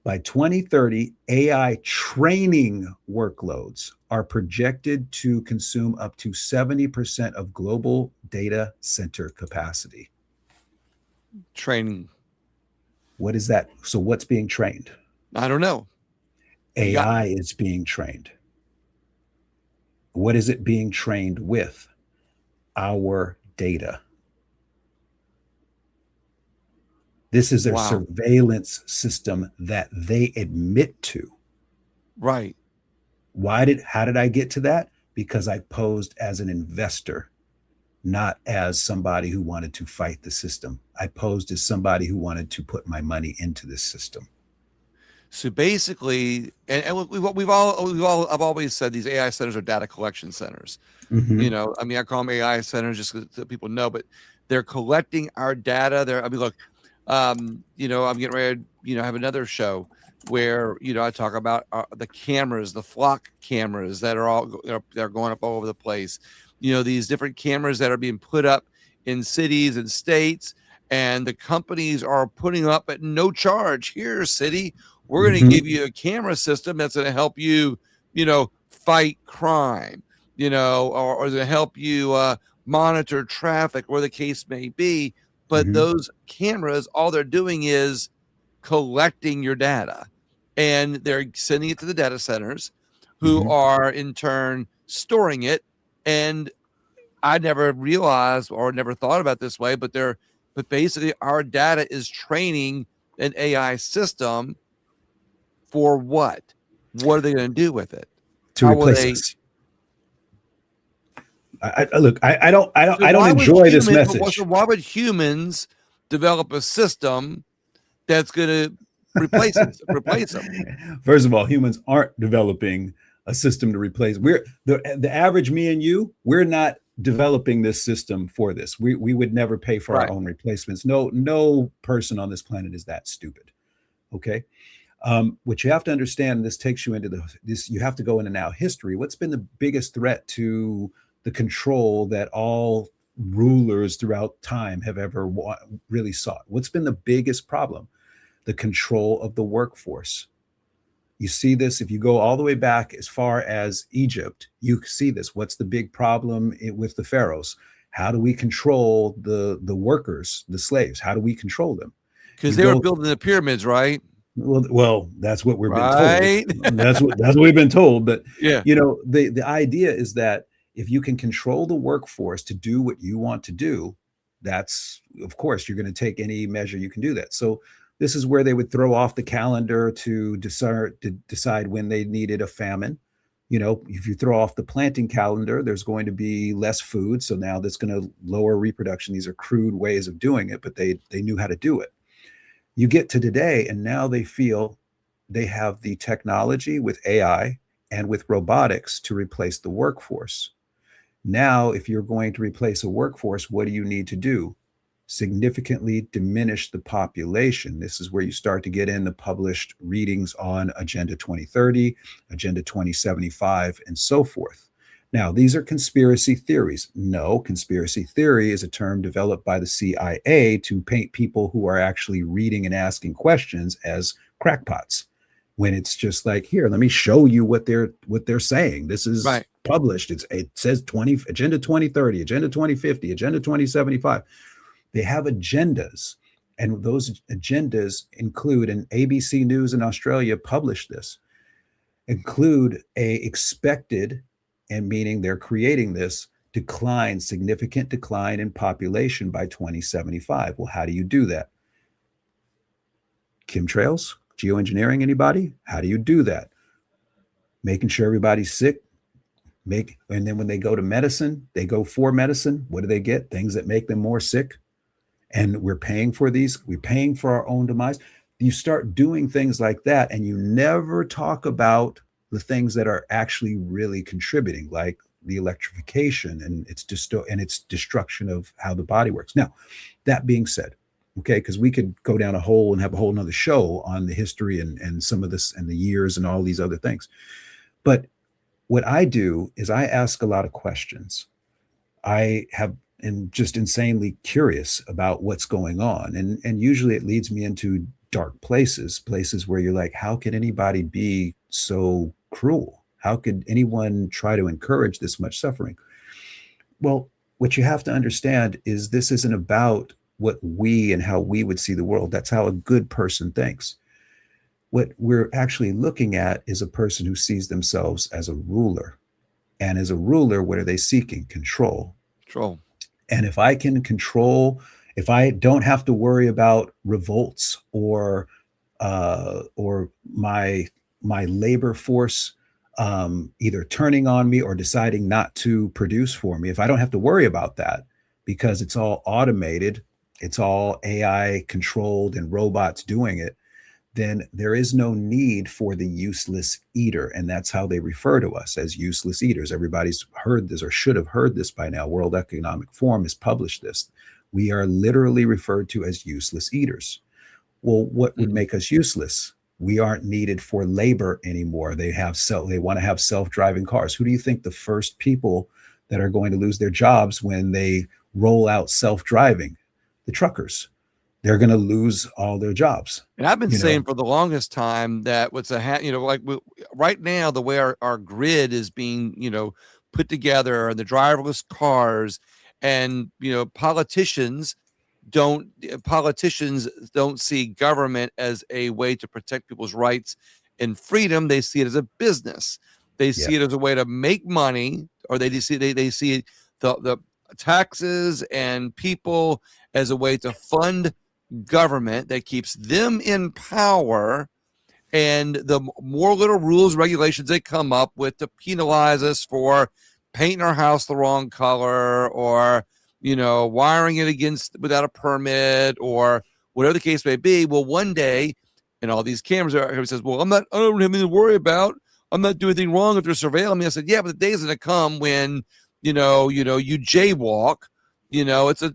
By 2030, AI training workloads are projected to consume up to 70% of global data center capacity. Training. What is that? So what's being trained? I don't know. AI is being trained. What is it being trained with? Our data. This is their surveillance system that they admit to. Right. How did I get to that? Because I posed as an investor, not as somebody who wanted to fight the system. I posed as somebody who wanted to put my money into this system. So basically, and I've always said these AI centers are data collection centers. Mm-hmm. You know, I mean, I call them AI centers just so people know, but they're collecting our data. Look, you know, I'm getting ready to, have another show where, I talk about the cameras, the flock cameras that are they're going up all over the place. These different cameras that are being put up in cities and states, and the companies are putting up at no charge. Here, city, we're going to give you a camera system that's going to help you, fight crime, or to help you monitor traffic, or the case may be. But those cameras, all they're doing is collecting your data, and they're sending it to the data centers, who are in turn storing it. And I never realized or never thought about this way, but basically our data is training an AI system for what? What are they going to do with it? To replace us. Look, I don't enjoy this message. So why would humans develop a system that's going to replace them? First of all, humans aren't developing a system to replace. We're the average me and you. We're not developing this system for this. We would never pay for our own replacements. No person on this planet is that stupid. Okay. What you have to understand, this takes you into this. You have to go into now history. What's been the biggest threat to the control that all rulers throughout time have ever really sought? What's been the biggest problem? The control of the workforce. You see this if you go all the way back as far as Egypt. You see this. What's the big problem with the pharaohs? How do we control the workers, the slaves? How do we control them? Because they were building the pyramids, right? Well, that's what we've been told. That's what we've been told. But the idea is that if you can control the workforce to do what you want to do, that's, of course, you're going to take any measure you can do that. So this is where they would throw off the calendar to decide when they needed a famine. If you throw off the planting calendar, there's going to be less food. So now that's going to lower reproduction. These are crude ways of doing it, but they knew how to do it. You get to today, and now they feel they have the technology with AI and with robotics to replace the workforce. Now, if you're going to replace a workforce, what do you need to do? Significantly diminish the population. This is where you start to get in the published readings on Agenda 2030, Agenda 2075, and so forth. Now, these are conspiracy theories. No, conspiracy theory is a term developed by the CIA to paint people who are actually reading and asking questions as crackpots. When it's just like, here, let me show you what they're saying. This is Right. published. It says 20 Agenda 2030, Agenda 2050, Agenda 2075. They have agendas, and those agendas include, and ABC News in Australia published this, include a expected, and meaning they're creating this decline, significant decline in population by 2075. Well, how do you do that? Chemtrails, geoengineering, anybody? How do you do that? Making sure everybody's sick, and then when they go to medicine, they go for medicine. What do they get? Things that make them more sick. And we're paying for these. We're paying for our own demise. You start doing things like that, and you never talk about the things that are actually really contributing, like the electrification and its destruction of how the body works. Now, that being said, okay, because we could go down a hole and have a whole nother show on the history and some of this and the years and all these other things. But what I do is I ask a lot of questions. I have am just insanely curious about what's going on. And usually it leads me into dark places, places where you're like, how could anybody be so cruel? How could anyone try to encourage this much suffering? Well, what you have to understand is this isn't about what we and how we would see the world. That's how a good person thinks. What we're actually looking at is a person who sees themselves as a ruler. And as a ruler, what are they seeking? Control. Control. And if I can control, if I don't have to worry about revolts or my labor force either turning on me or deciding not to produce for me, if I don't have to worry about that because it's all automated, it's all AI controlled and robots doing it, then there is no need for the useless eater. And that's how they refer to us, as useless eaters. Everybody's heard this or should have heard this by now. World Economic Forum has published this. We are literally referred to as useless eaters. Well, what would make us useless? We aren't needed for labor anymore. They want to have self-driving cars. Who do you think the first people that are going to lose their jobs when they roll out self-driving? The truckers. They're going to lose all their jobs. And I've been saying for the longest time that right now, the way our grid is being, put together, and the driverless cars, and, politicians don't see government as a way to protect people's rights and freedom. They see it as a business. They see it as a way to make money, or they see the taxes and people as a way to fund government that keeps them in power. And the more little rules, regulations they come up with to penalize us for painting our house the wrong color, or, wiring it without a permit, or whatever the case may be. Well, one day, and all these cameras are, says, well, I don't have anything to worry about. I'm not doing anything wrong if they're surveilling me. I said, yeah, but the day's going to come when, you jaywalk, it's a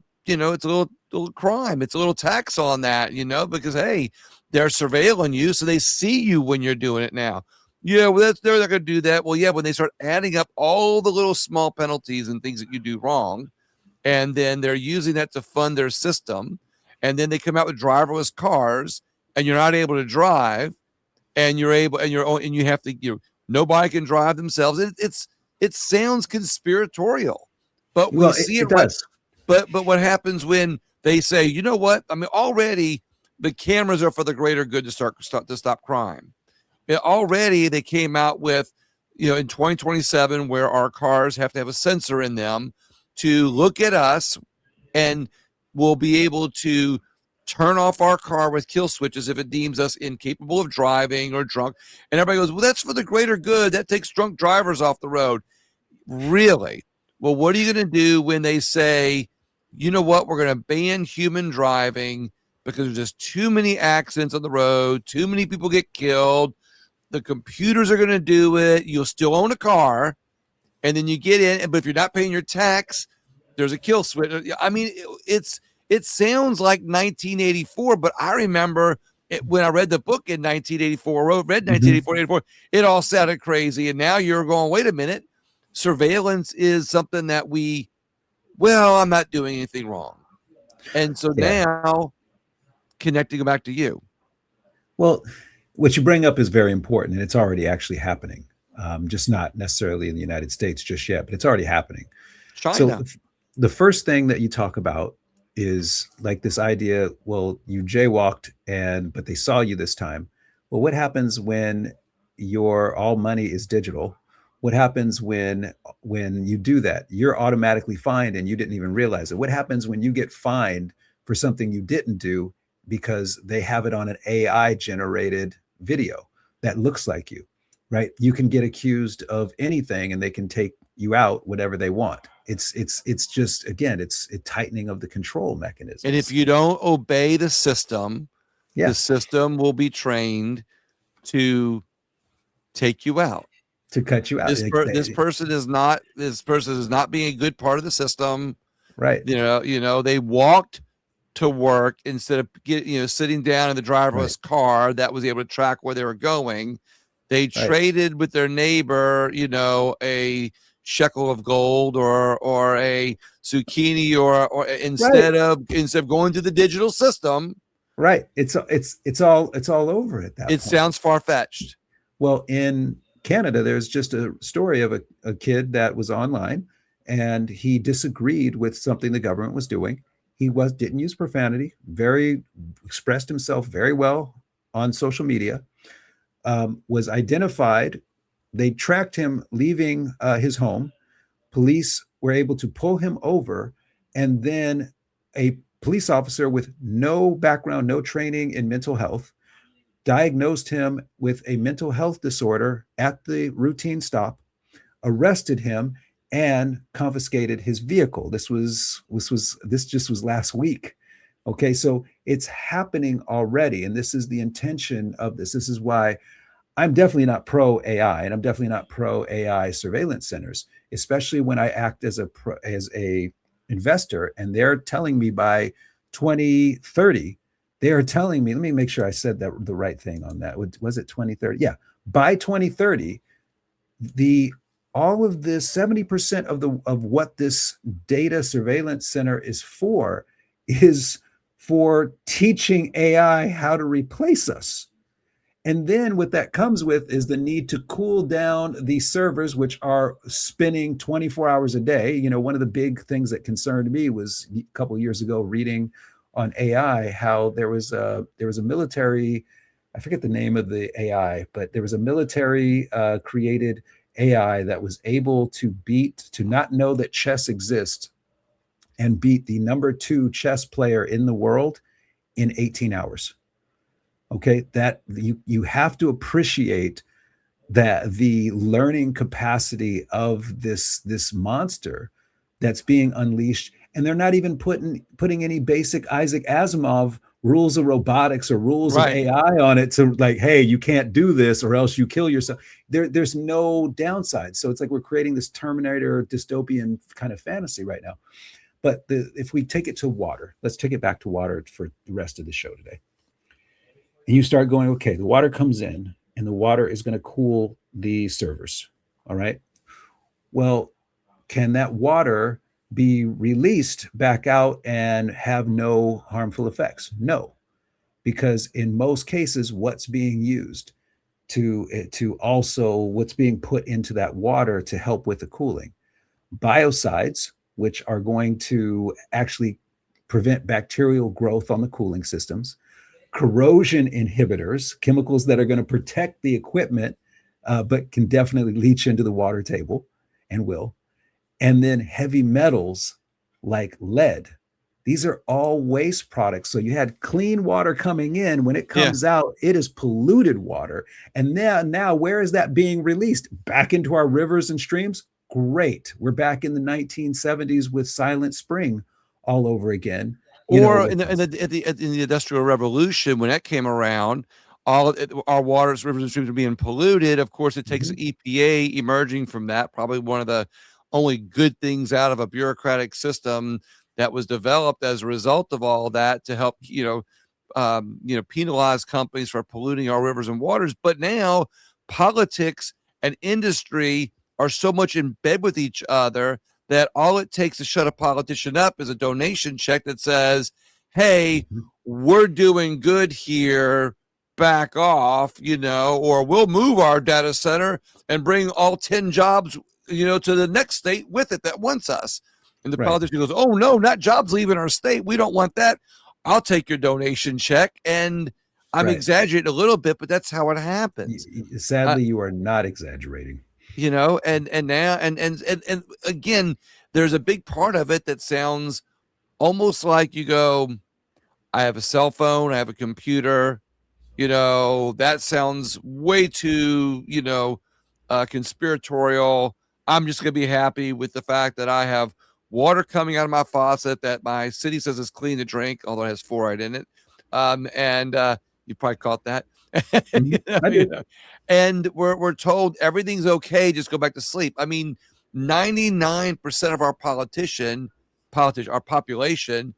little crime. It's a little tax on that, because, hey, they're surveilling you, so they see you when you're doing it now. Yeah, well, they're not going to do that. Well, yeah, when they start adding up all the little small penalties and things that you do wrong, and then they're using that to fund their system, and then they come out with driverless cars, and you're not able to drive, and you have to, nobody can drive themselves. It sounds conspiratorial, but we see it right. Does. But what happens when they say, you know what? I mean, already the cameras are for the greater good to stop crime. Already they came out with, in 2027, where our cars have to have a sensor in them to look at us, and we'll be able to turn off our car with kill switches if it deems us incapable of driving or drunk. And everybody goes, well, that's for the greater good. That takes drunk drivers off the road. Really? Well, what are you going to do when they say, you know what, we're going to ban human driving because there's just too many accidents on the road, too many people get killed, the computers are going to do it, you'll still own a car, and then you get in, but if you're not paying your tax, there's a kill switch. I mean, it sounds like 1984, but I remember when I read the book in 1984, read Mhm. 1984, 84, it all sounded crazy. And now you're going, wait a minute, surveillance is something that well, I'm not doing anything wrong. And so Yeah. now connecting back to you, Well, what you bring up is very important, and it's already actually happening. Just not necessarily in the United States just yet, but it's already happening. So China. the first thing that you talk about is like this idea, well, you jaywalked and but they saw you this time. Well, what happens when your all money is digital? What happens when you do that? You're automatically fined and you didn't even realize it. What happens when you get fined for something you didn't do because they have it on an AI generated video that looks like you, right? You can get accused of anything and they can take you out whatever they want. It's just again, it's a tightening of the control And if mechanisms. you don't obey the Yeah, system will be trained to take you out. to cut you out. Like This person is not being a good part of the system. right, They walked to work instead of sitting down in the right, driverless car that was able to track where they were going. They right, traded with their neighbor, a shekel of gold or a zucchini or right, instead of going to the digital system. right. It's all over at that It point. sounds far-fetched. Well, in Canada, there's just a story of a kid that was online and he disagreed with something the government was doing. He didn't use profanity, very expressed himself very well on social media, was identified. They tracked him leaving his home. Police were able to pull him over, and then a police officer with no background, no training in mental health, diagnosed him with a mental health disorder at the routine stop, arrested him, and confiscated his vehicle. This just was last week. Okay, so it's happening already, and this is the intention of this. This is why I'm definitely not pro AI, and I'm definitely not pro AI surveillance centers, especially when I act as a investor, and they're telling me by 2030, they are telling me. Let me make sure I said that the right thing on that. Was it 2030? Yeah, by 2030, the all of this 70% of what this data surveillance center is for teaching AI how to replace us. And then what that comes with is the need to cool down these servers, which are spinning 24 hours a day. One of the big things that concerned me was a couple of years ago reading on AI how there was a military, I forget the name of the AI, but there was a military created AI that was able to not know that chess exists and beat the number 2 chess player in the world in 18 hours. Okay, that you have to appreciate that the learning capacity of this monster that's being unleashed, and they're not even putting any basic Isaac Asimov rules of robotics or rules of Right. AI on it to like, hey, you can't do this or else you kill yourself. There's no downside. So it's like we're creating this Terminator dystopian kind of fantasy right now. But if we take it to water, let's take it back to water for the rest of the show today. And you start going, okay, the water comes in and the water is going to cool the servers. All right. Well, can that water be released back out and have no harmful effects? No, because in most cases, what's being used to also what's being put into that water to help with the cooling? Biocides, which are going to actually prevent bacterial growth on the cooling systems, corrosion inhibitors, chemicals that are going to protect the equipment, but can definitely leach into the water table and will. And then heavy metals like lead. These are all waste products. So you had clean water coming in. When it Yeah. comes out, it is polluted water. And now where is that being released? Back into our rivers and streams? Great. We're back in the 1970s with Silent Spring all over again. Or With in the Industrial Revolution, when that came around, our waters, rivers, and streams are being polluted. Of course, it takes Mhm. EPA emerging from that. Probably one of the only good things out of a bureaucratic system that was developed as a result of all that to help, penalize companies for polluting our rivers and waters. But now politics and industry are so much in bed with each other that all it takes to shut a politician up is a donation check that says, hey, Mhm. we're doing good here, back off, or we'll move our data center and bring all 10 jobs, to the next state with it that wants us. And the Right. politician goes, oh, no, not jobs leaving our state. We don't want that. I'll take your donation check. And I'm Right. exaggerating a little bit, but that's how it happens. Uh, Sadly, you are not exaggerating. and now and again, there's a big part of it that sounds almost like you go, I have a cell phone, I have a computer, that sounds way too, conspiratorial. I'm just going to be happy with the fact that I have water coming out of my faucet that my city says is clean to drink, although it has fluoride in it. And you probably caught that. Mhm. you know, I you did. know. And we're told everything's okay, just go back to sleep. I mean, 99% of our our population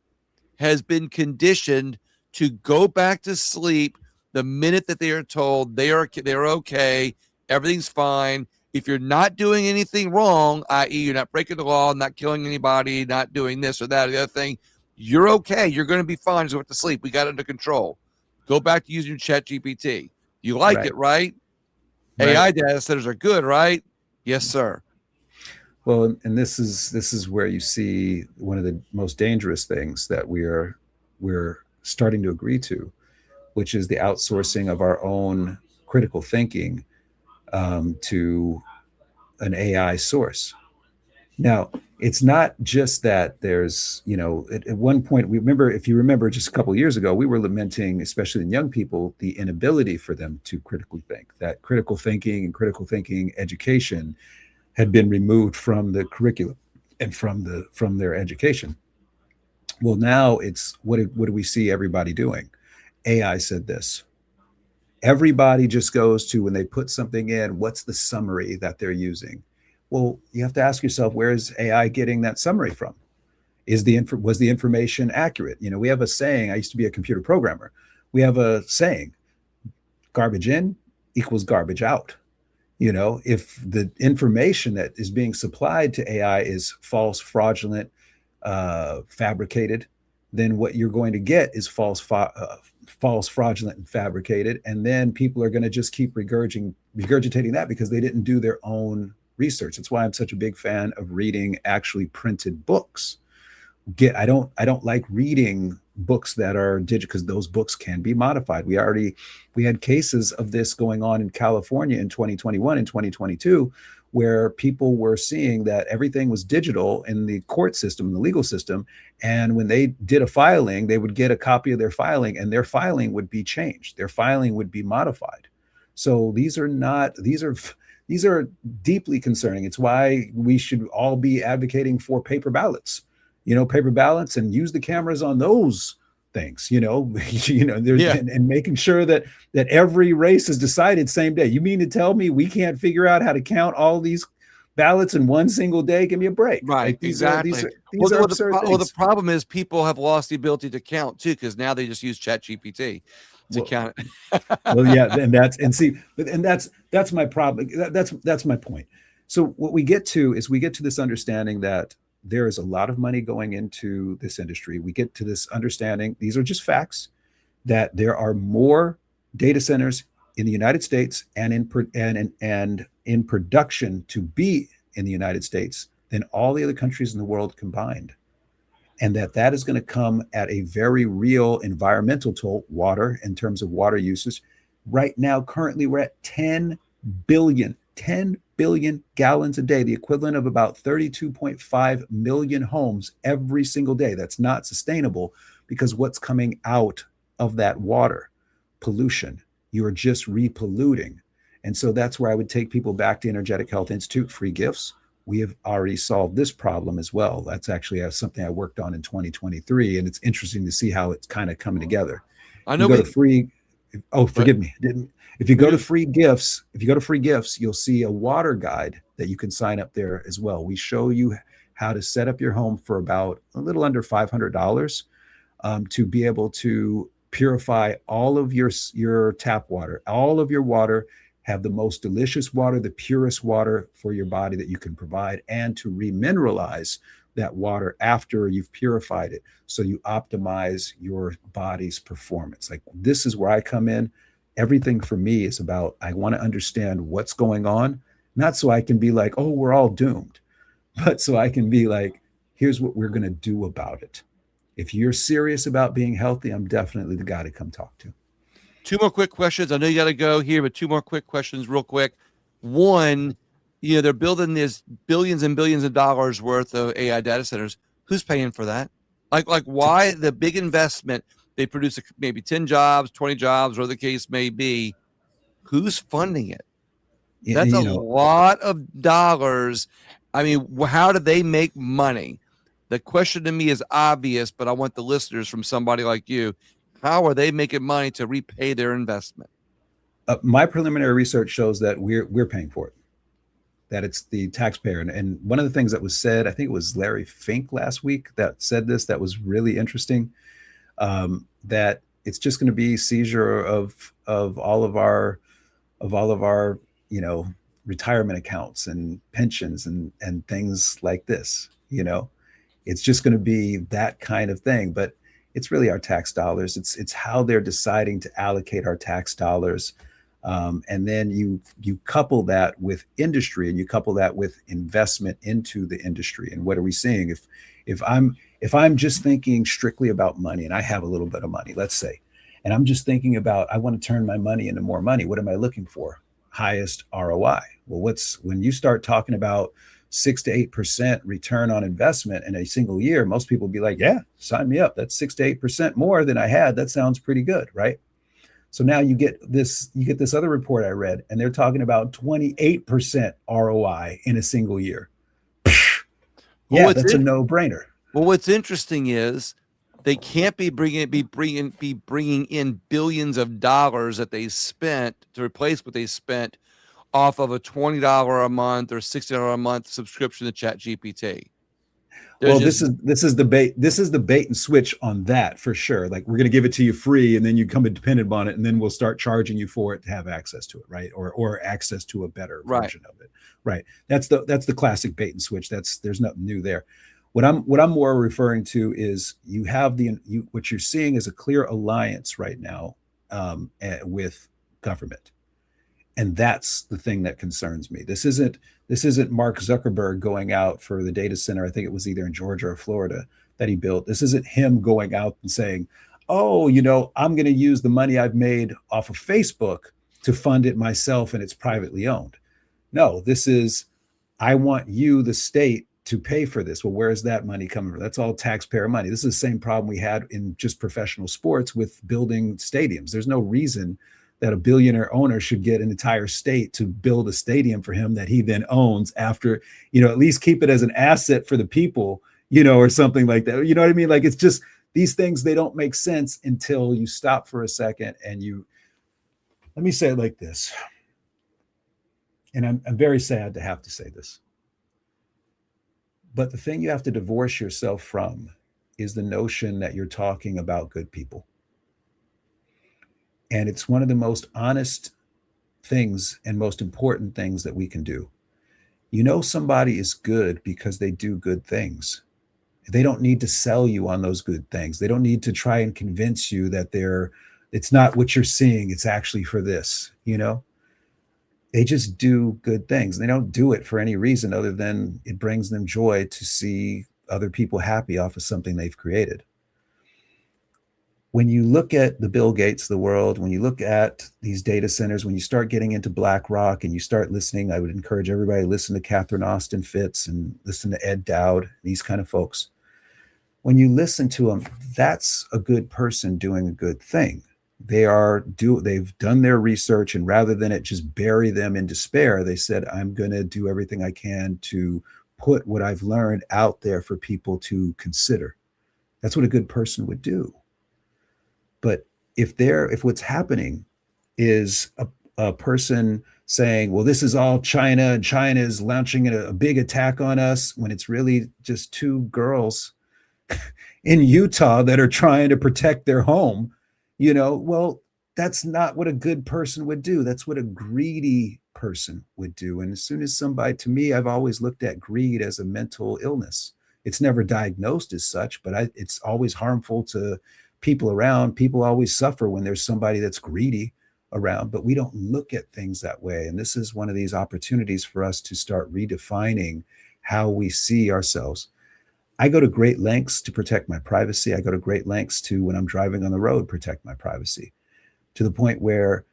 has been conditioned to go back to sleep the minute that they are told they're okay, everything's fine. If you're not doing anything wrong, i.e., you're not breaking the law, not killing anybody, not doing this or that or the other thing, you're okay. You're going to be fine. Just go to sleep. We got it under control. Go back to using Chat GPT. You like Right. it, right? Right. AI data centers are good, right? Yes, sir. Well, and this is where you see one of the most dangerous things that we're starting to agree to, which is the outsourcing of our own critical thinking to an AI source. Now, it's not just that there's, at one point, if you remember just a couple of years ago, we were lamenting, especially in young people, the inability for them to critically think, that critical thinking and critical thinking education had been removed from the curriculum and from their education. Well, now it's what do we see everybody doing? AI said this. Everybody just goes to, when they put something in, what's the summary that they're using? Well, you have to ask yourself, where is AI getting that summary from? Was the information accurate? We have a saying. I used to be a computer programmer. We have a saying: garbage in equals garbage out. If the information that is being supplied to AI is false, fraudulent, fabricated, then what you're going to get is false, fraudulent, and fabricated. And then people are going to just keep regurgitating that because they didn't do their own research. That's why I'm such a big fan of reading actually printed books. I don't like reading books that are digital, because those books can be modified. We had cases of this going on in California in 2021 and 2022, where people were seeing that everything was digital in the court system, in the legal system, and when they did a filing, they would get a copy of their filing, and their filing would be changed, their filing would be modified. So these are deeply concerning. It's why we should all be advocating for paper ballots, paper ballots, and use the cameras on those things, Yeah. and making sure that every race is decided same day. You mean to tell me we can't figure out how to count all these ballots in one single day? Give me a break. Right, Like, these are these exactly. are these are absurd The things. problem is people have lost the ability to count too, because now they just use Chat GPT to Well, count well, it. yeah, and that's my problem. That's my point. So what we get to this understanding that there is a lot of money going into this industry. We get to this understanding, these are just facts, that there are more data centers in the United States and in production to be in the United States than all the other countries in the world combined, and that is going to come at a very real environmental toll. Water, in terms of water usage, right now, currently, we're at 10 billion gallons a day, the equivalent of about 32.5 million homes every single day. That's not sustainable, because what's coming out of that water? Pollution. You are just repolluting. And so that's where I would take people back to Energetic Health Institute, free gifts. We have already solved this problem as well. That's actually something I worked on in 2023. And it's interesting to see how it's kind of coming together. I You know go to we free. Oh, But forgive me. Didn't If you no, go to you're free gifts, if you go to free gifts, you'll see a water guide that you can sign up there as well. We show you how to set up your home for about a little under $500 to be able to purify all of your tap water, all of your water, have the most delicious water, the purest water for your body that you can provide, and to remineralize that water after you've purified it, so you optimize your body's performance. Like, this is where I come in. Everything for me is about, I want to understand what's going on, not so I can be like, oh, we're all doomed, but so I can be like, here's what we're going to do about it. If you're serious about being healthy, I'm definitely the guy to come talk to. two more quick questions. I know you got to go here, but two more quick questions, real quick. One, they're building this billions and billions of dollars worth of AI data centers. Who's paying for that? Like why the big investment? They produce maybe 10 jobs, 20 jobs, or the case may be. Who's funding it? That's a You know, lot of dollars. I mean, how do they make money? The question to me is obvious, but I want the listeners from somebody like you. How are they making money to repay their investment? my preliminary research shows that we're paying for it, that it's the taxpayer. And one of the things that was said, I think it was Larry Fink last week that said this, that was really interesting, that it's just going to be seizure of all of our, you know, retirement accounts and pensions and things like this. It's just going to be that kind of thing. But it's really our tax dollars. It's how they're deciding to allocate our tax dollars. And then you couple that with industry, and you couple that with investment into the industry. And what are we seeing? If I'm just thinking strictly about money, and I have a little bit of money, let's say, and I'm just thinking about, I want to turn my money into more money. What am I looking for? Highest ROI. Well, when you start talking about 6 to 8% return on investment in a single year, most people will be like, yeah, sign me up. That's 6 to 8% more than I had. That sounds pretty good, right? So now you get this other report I read, and they're talking about 28% ROI in a single year. Well, Yeah, that's a no-brainer. what's interesting is they can't be bringing in billions of dollars that they spent to replace what they spent off of a $20 a month or $60 a month subscription to Chat GPT. There's Well, just this is the bait and switch on that for sure. Like, we're going to give it to you free, and then you come dependent on it, and then we'll start charging you for it to have access to it, right? Or access to a better right. version of it, right? That's the classic bait and switch. There's nothing new there. What I'm more referring to is, what you're seeing is a clear alliance right now, with government, and that's the thing that concerns me. This isn't Mark Zuckerberg going out for the data center. I think it was either in Georgia or Florida that he built. This isn't him going out and saying, oh, I'm going to use the money I've made off of Facebook to fund it myself, and it's privately owned. No, this is, I want you, the state, to pay for this. Well, where is that money coming from? That's all taxpayer money. This is the same problem we had in just professional sports with building stadiums. There's no reason that a billionaire owner should get an entire state to build a stadium for him that he then owns after, at least keep it as an asset for the people, or something like that. You know what I mean? Like, it's just, these things, they don't make sense until you stop for a second and let me say it like this. And I'm very sad to have to say this. But the thing you have to divorce yourself from is the notion that you're talking about good people. And it's one of the most honest things and most important things that we can do. Somebody is good because they do good things. They don't need to sell you on those good things. They don't need to try and convince you that it's not what you're seeing, it's actually for this. They just do good things. They don't do it for any reason other than it brings them joy to see other people happy off of something they've created. When you look at the Bill Gates of the world, when you look at these data centers, when you start getting into BlackRock and you start listening, I would encourage everybody to listen to Catherine Austin Fitts and listen to Ed Dowd, these kind of folks. When you listen to them, that's a good person doing a good thing. They've done their research, and rather than it just bury them in despair, they said, I'm going to do everything I can to put what I've learned out there for people to consider. That's what a good person would do. But if what's happening is a person saying, well, this is all China and China is launching a big attack on us, when it's really just two girls in Utah that are trying to protect their home, well, that's not what a good person would do. That's what a greedy person would do. And as soon as somebody, to me, I've always looked at greed as a mental illness. It's never diagnosed as such, but it's always harmful to people around. People always suffer when there's somebody that's greedy around, but we don't look at things that way. And this is one of these opportunities for us to start redefining how we see ourselves. I go to great lengths to protect my privacy. I go to great lengths to, when I'm driving on the road, protect my privacy, to the point where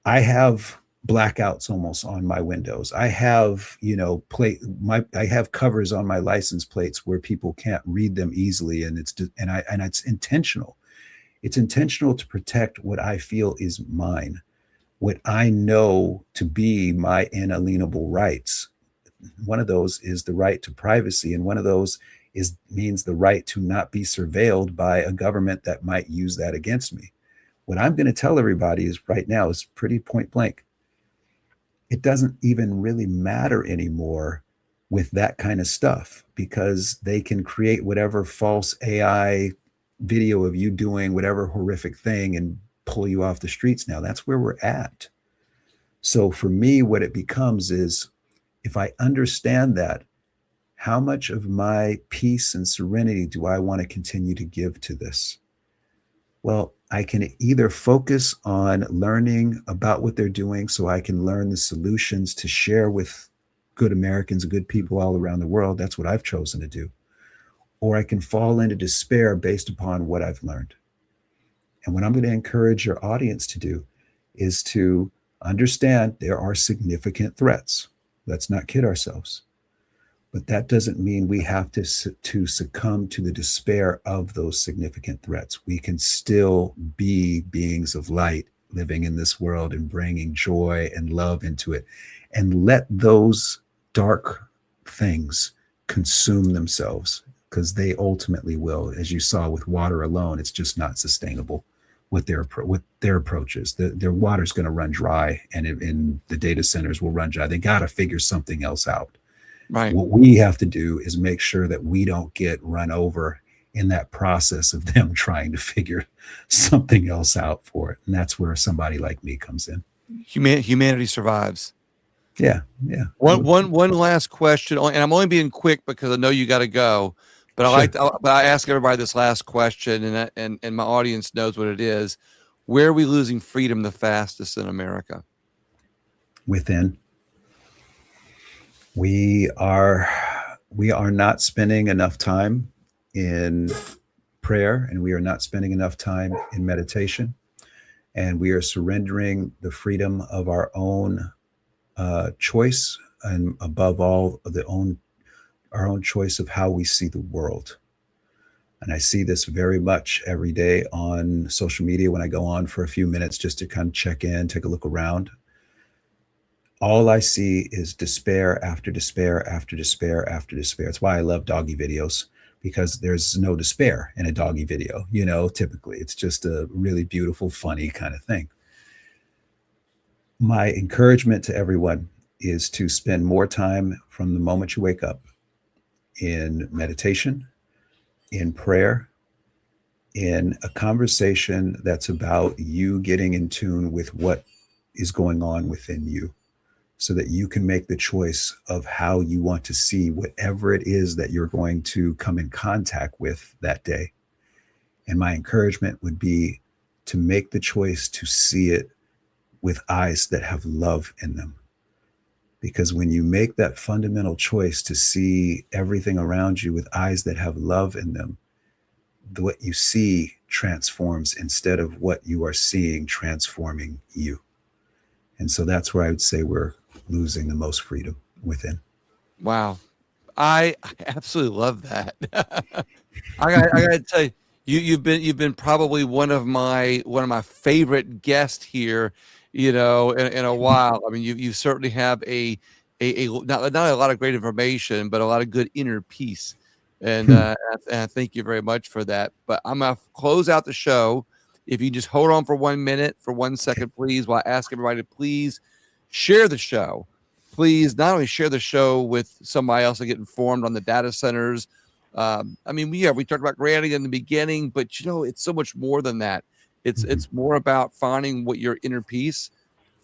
I have blackouts almost on my windows. I have, I have covers on my license plates where people can't read them easily, and it's intentional. It's intentional to protect what I feel is mine, what I know to be my inalienable rights. One of those is the right to privacy, and one of those means the right to not be surveilled by a government that might use that against me. What I'm going to tell everybody is right now is pretty point blank. It doesn't even really matter anymore with that kind of stuff, because they can create whatever false AI video of you doing whatever horrific thing and pull you off the streets now. That's where we're at. So for me, what it becomes is, if I understand that, how much of my peace and serenity do I want to continue to give to this? Well, I can either focus on learning about what they're doing so I can learn the solutions to share with good Americans, good people all around the world. That's what I've chosen to do. Or I can fall into despair based upon what I've learned. And what I'm going to encourage your audience to do is to understand there are significant threats. Let's not kid ourselves. But that doesn't mean we have to succumb to the despair of those significant threats. We can still be beings of light living in this world and bringing joy and love into it, and let those dark things consume themselves, because they ultimately will. As you saw with water alone, it's just not sustainable. What their approach is, their water's going to run dry, and the data centers will run dry. They got to figure something else out. Right. What we have to do is make sure that we don't get run over in that process of them trying to figure something else out for it. And that's where somebody like me comes in. Humanity survives. Yeah, yeah. One last question, and I'm only being quick because I know you got to go. But I ask everybody this last question, and my audience knows what it is. Where are we losing freedom the fastest in America? Within. We are not spending enough time in prayer, and we are not spending enough time in meditation, and we are surrendering the freedom of our own choice, and above all, our own choice of how we see the world. And I see this very much every day on social media when I go on for a few minutes just to kind of check in, take a look around. All I see is despair after despair after despair after despair. It's why I love doggy videos, because there's no despair in a doggy video. Typically it's just a really beautiful, funny kind of thing. My encouragement to everyone is to spend more time from the moment you wake up in meditation, in prayer, in a conversation that's about you getting in tune with what is going on within you, so that you can make the choice of how you want to see whatever it is that you're going to come in contact with that day. And my encouragement would be to make the choice to see it with eyes that have love in them. Because when you make that fundamental choice to see everything around you with eyes that have love in them, what you see transforms instead of what you are seeing transforming you. And so that's where I would say we're losing the most freedom within. Wow. I absolutely love that. I got to tell you, you've been probably one of my favorite guests here, in a while. I mean, you certainly have a not a lot of great information, but a lot of good inner peace. And I thank you very much for that. But I'm gonna close out the show, If you just hold on for 1 minute, for 1 second, please, while I ask everybody to please share the show. Please not only share the show with somebody else to get informed on the data centers. I mean, we talked about granting in the beginning, but it's so much more than that. It's more about finding what your inner peace,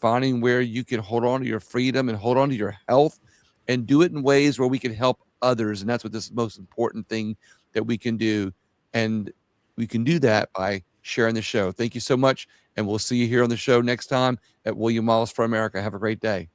finding where you can hold on to your freedom and hold on to your health, and do it in ways where we can help others. And that's what this most important thing that we can do. And we can do that by sharing the show. Thank you so much. And we'll see you here on the show next time at William Wallace for America. Have a great day.